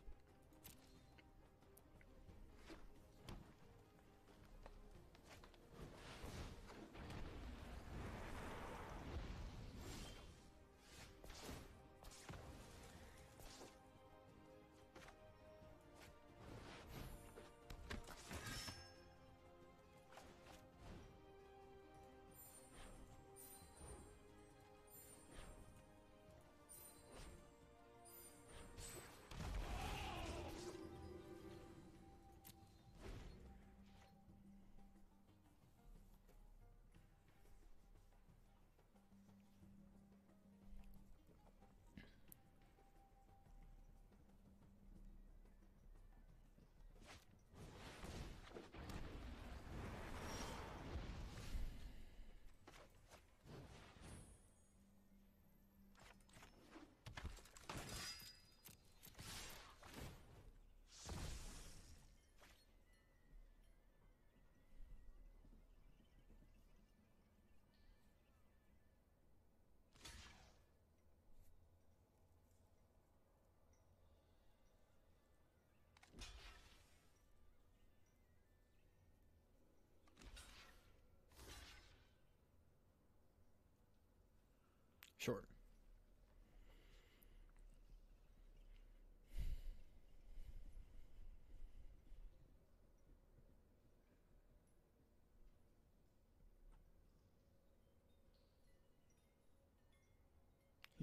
Short.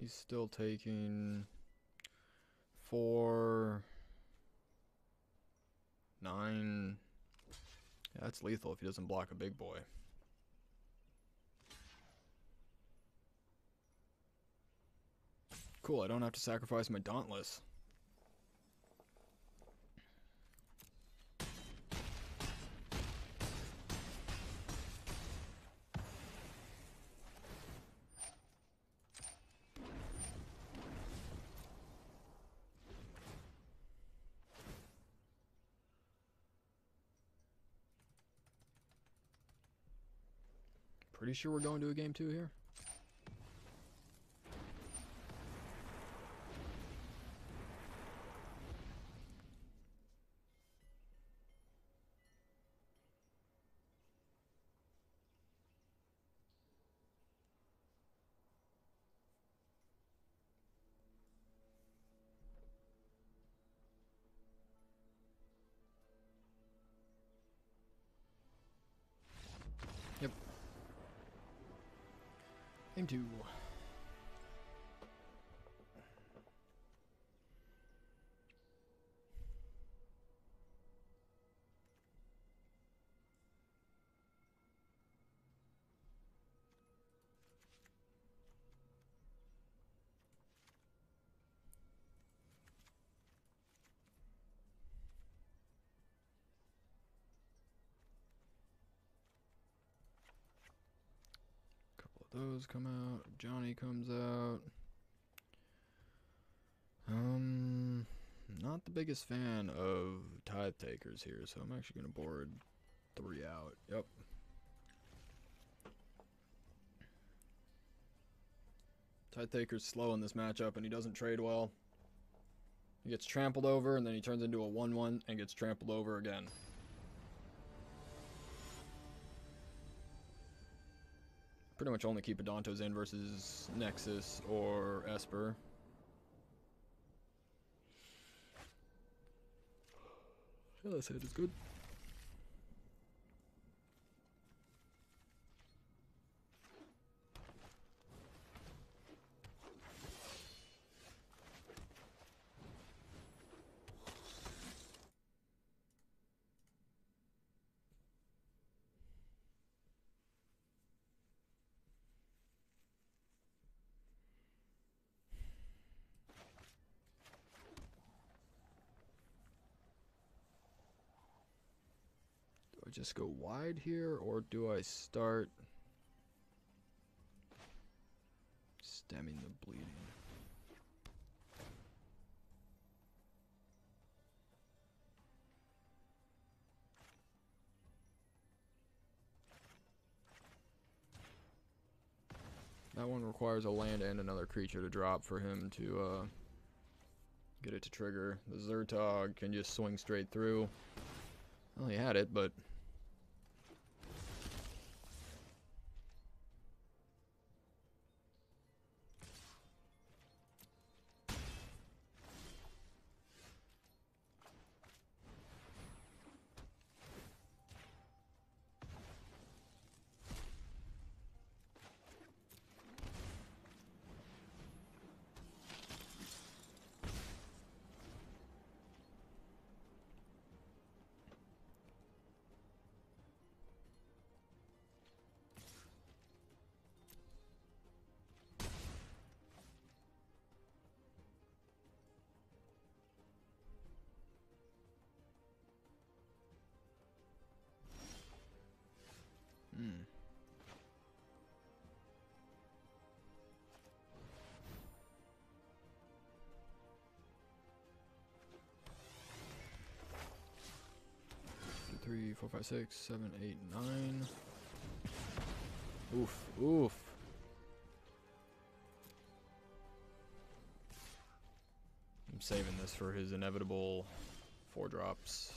He's still taking 4, 9. Yeah, that's lethal if he doesn't block a big boy. Cool, I don't have to sacrifice my Dauntless. Pretty sure we're going to a game 2 here. Yep. Game 2. Those come out. Johnny comes out. Not the biggest fan of Tithe Takers here, so I'm actually going to board 3 out. Yep. Tithe Taker's slow in this matchup, and he doesn't trade well. He gets trampled over, and then he turns into a 1-1 and gets trampled over again. Pretty much only keep Adontos in versus Nexus or Esper. Yeah, this hit is good. just go wide here, or do I start stemming the bleeding? That one requires a land and another creature to drop for him to get it to trigger. The Zertog can just swing straight through. Well, he had it, but... Three, four, five, six, 7, 8, 9. Oof, oof. I'm saving this for his inevitable 4 drops.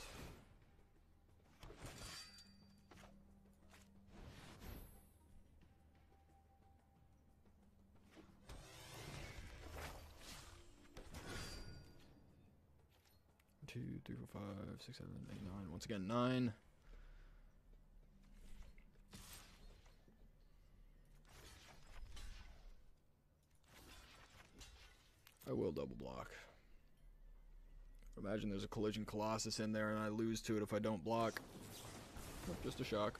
Two, three, four, five, six, 7, 8, 9. Once again, 9. I will double block. Imagine there's a Collision Colossus in there and I lose to it if I don't block. Oh, just a shock.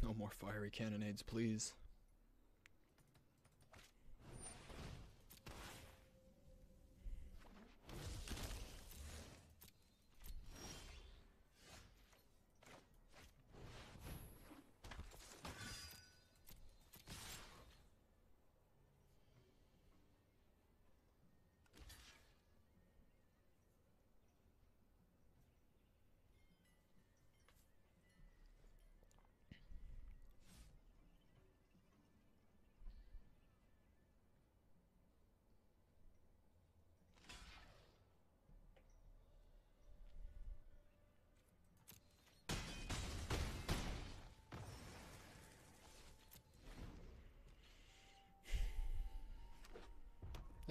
No more fiery cannonades, please.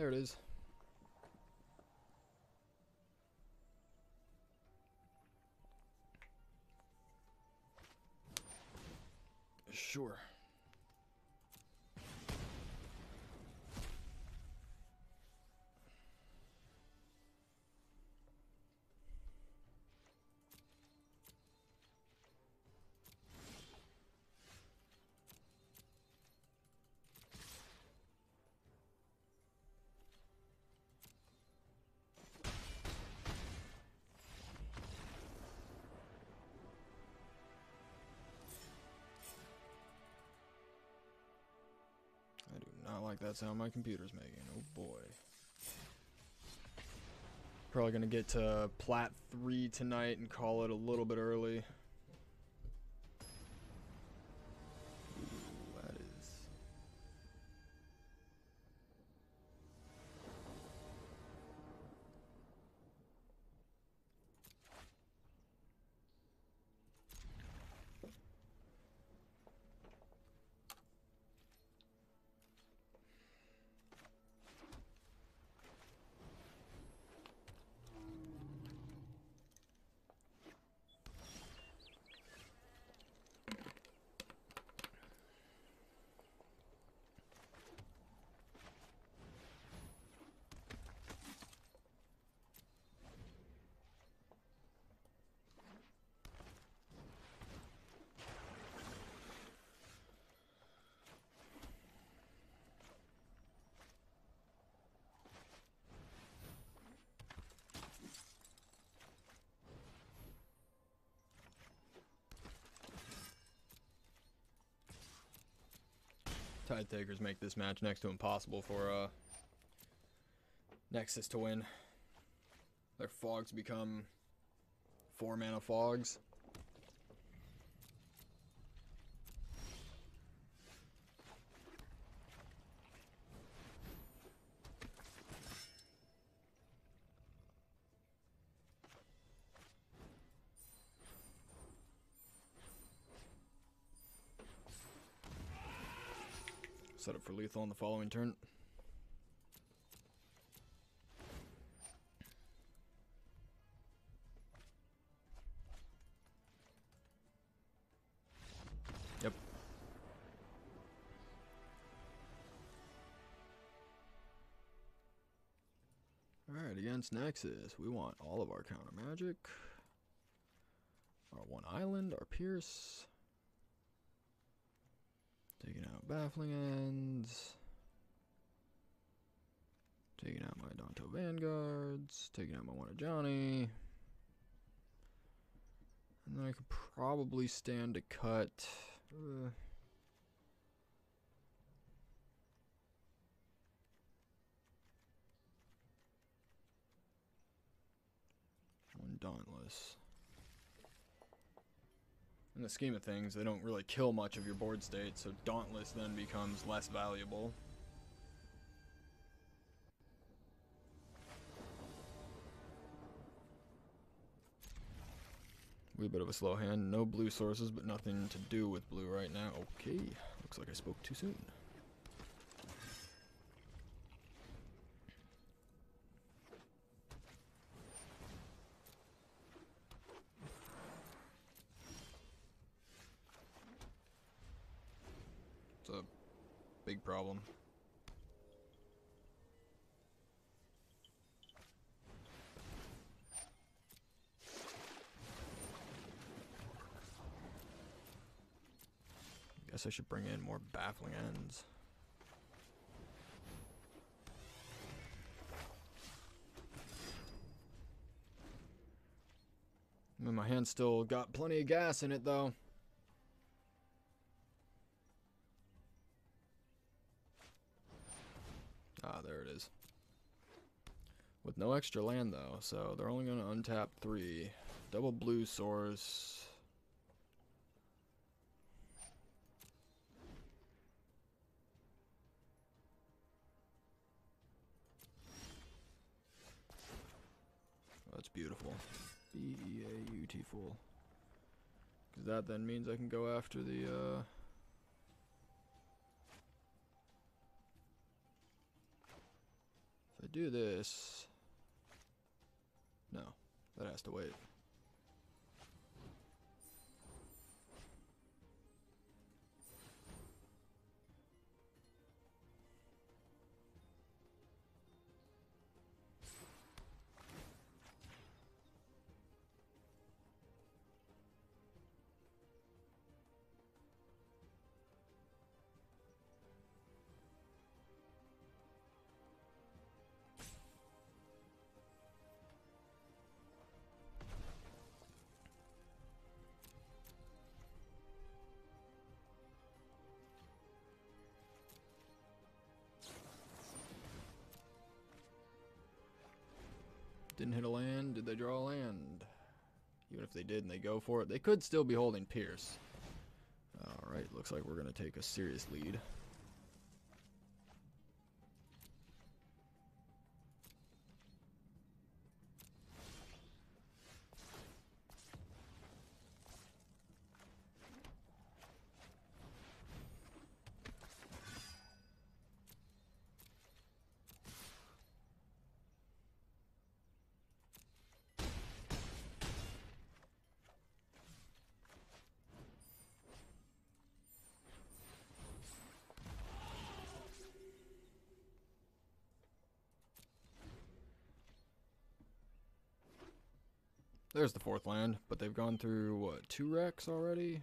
There it is. Sure. like that sound my computer's making. Oh boy. Probably gonna get to Plat 3 tonight and call it a little bit early. Ooh, that is... Tide Takers make this match next to impossible for Nexus to win. Their fogs become 4-mana fogs. Set up for lethal on the following turn. Yep. Alright, against Nexus, we want all of our counter magic. Our one island, our Pierce. Taking out Baffling Ends. Taking out my Danto Vanguards. Taking out my one of Johnny. And then I could probably stand to cut. One Dauntless. In the scheme of things, they don't really kill much of your board state, so Dauntless then becomes less valuable. Wee bit of a slow hand. No blue sources, but nothing to do with blue right now. Okay, looks like I spoke too soon. It's a big problem. Guess I should bring in more Baffling Ends. I mean, my hand's still got plenty of gas in it, though. Ah, there it is. With no extra land, though, so they're only going to untap 3. Double blue source. That's beautiful. B-E-A-U-T-ful. Because that then means I can go after the, if I do this... No, that has to wait. Didn't hit a land. Did they draw a land? Even if they did and they go for it, they could still be holding Pierce. Alright, looks like we're going to take a serious lead. There's the 4th land, but they've gone through, what, 2 wrecks already?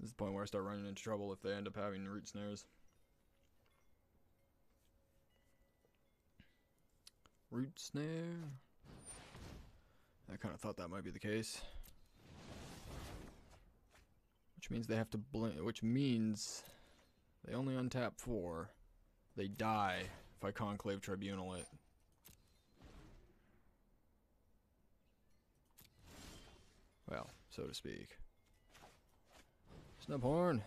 This is the point where I start running into trouble if they end up having root snares. Root snare? I kind of thought that might be the case. Which means they have to blink, which means they only untap 4. They die if I Conclave Tribunal it. Well, so to speak. Snubhorn.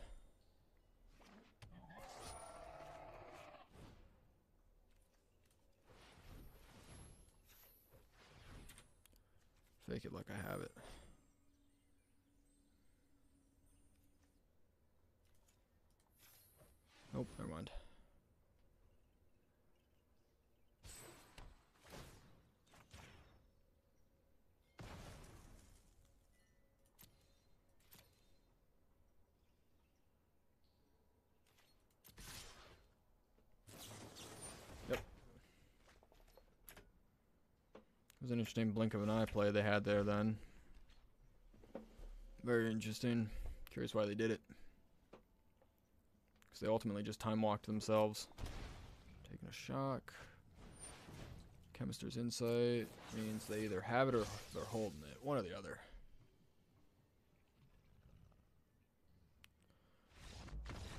Fake it like I have it. Nope, never mind. Yep. It was an interesting blink of an eye play they had there then. Very interesting. Curious why they did it. Because they ultimately just time walked themselves. Taking a shock. Chemister's Insight means they either have it or they're holding it. One or the other.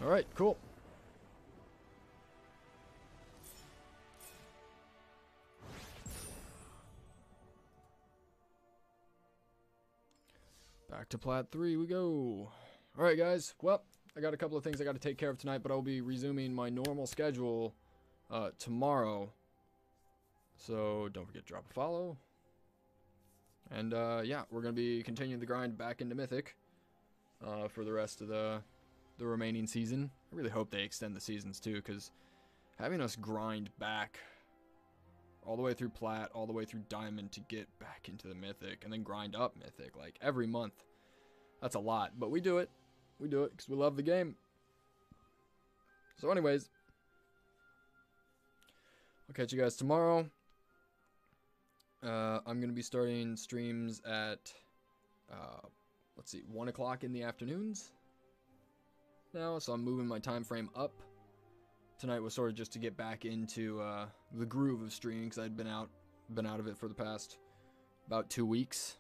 Alright, cool. Back to Plat 3 we go. Alright guys, well, I got a couple of things I got to take care of tonight, but I'll be resuming my normal schedule tomorrow. So don't forget to drop a follow. And yeah, we're going to be continuing the grind back into Mythic for the rest of the remaining season. I really hope they extend the seasons too, because having us grind back all the way through Plat, all the way through Diamond to get back into the Mythic, and then grind up Mythic, like, every month. That's a lot, but we do it. We do it because we love the game. So anyways, I'll catch you guys tomorrow. I'm going to be starting streams at, let's see, 1 o'clock in the afternoons now, so I'm moving my time frame up. Tonight was sort of just to get back into the groove of streaming, because I'd been out of it for the past about 2 weeks.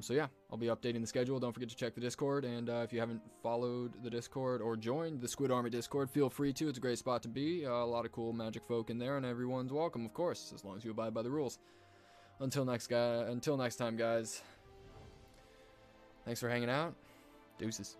So yeah, I'll be updating the schedule. Don't forget to check the Discord, and if you haven't followed the Discord or joined the Squid Army Discord, feel free to. It's a great spot to be. A lot of cool magic folk in there, and everyone's welcome, of course, as long as you abide by the rules. Until next time, guys. Thanks for hanging out. Deuces.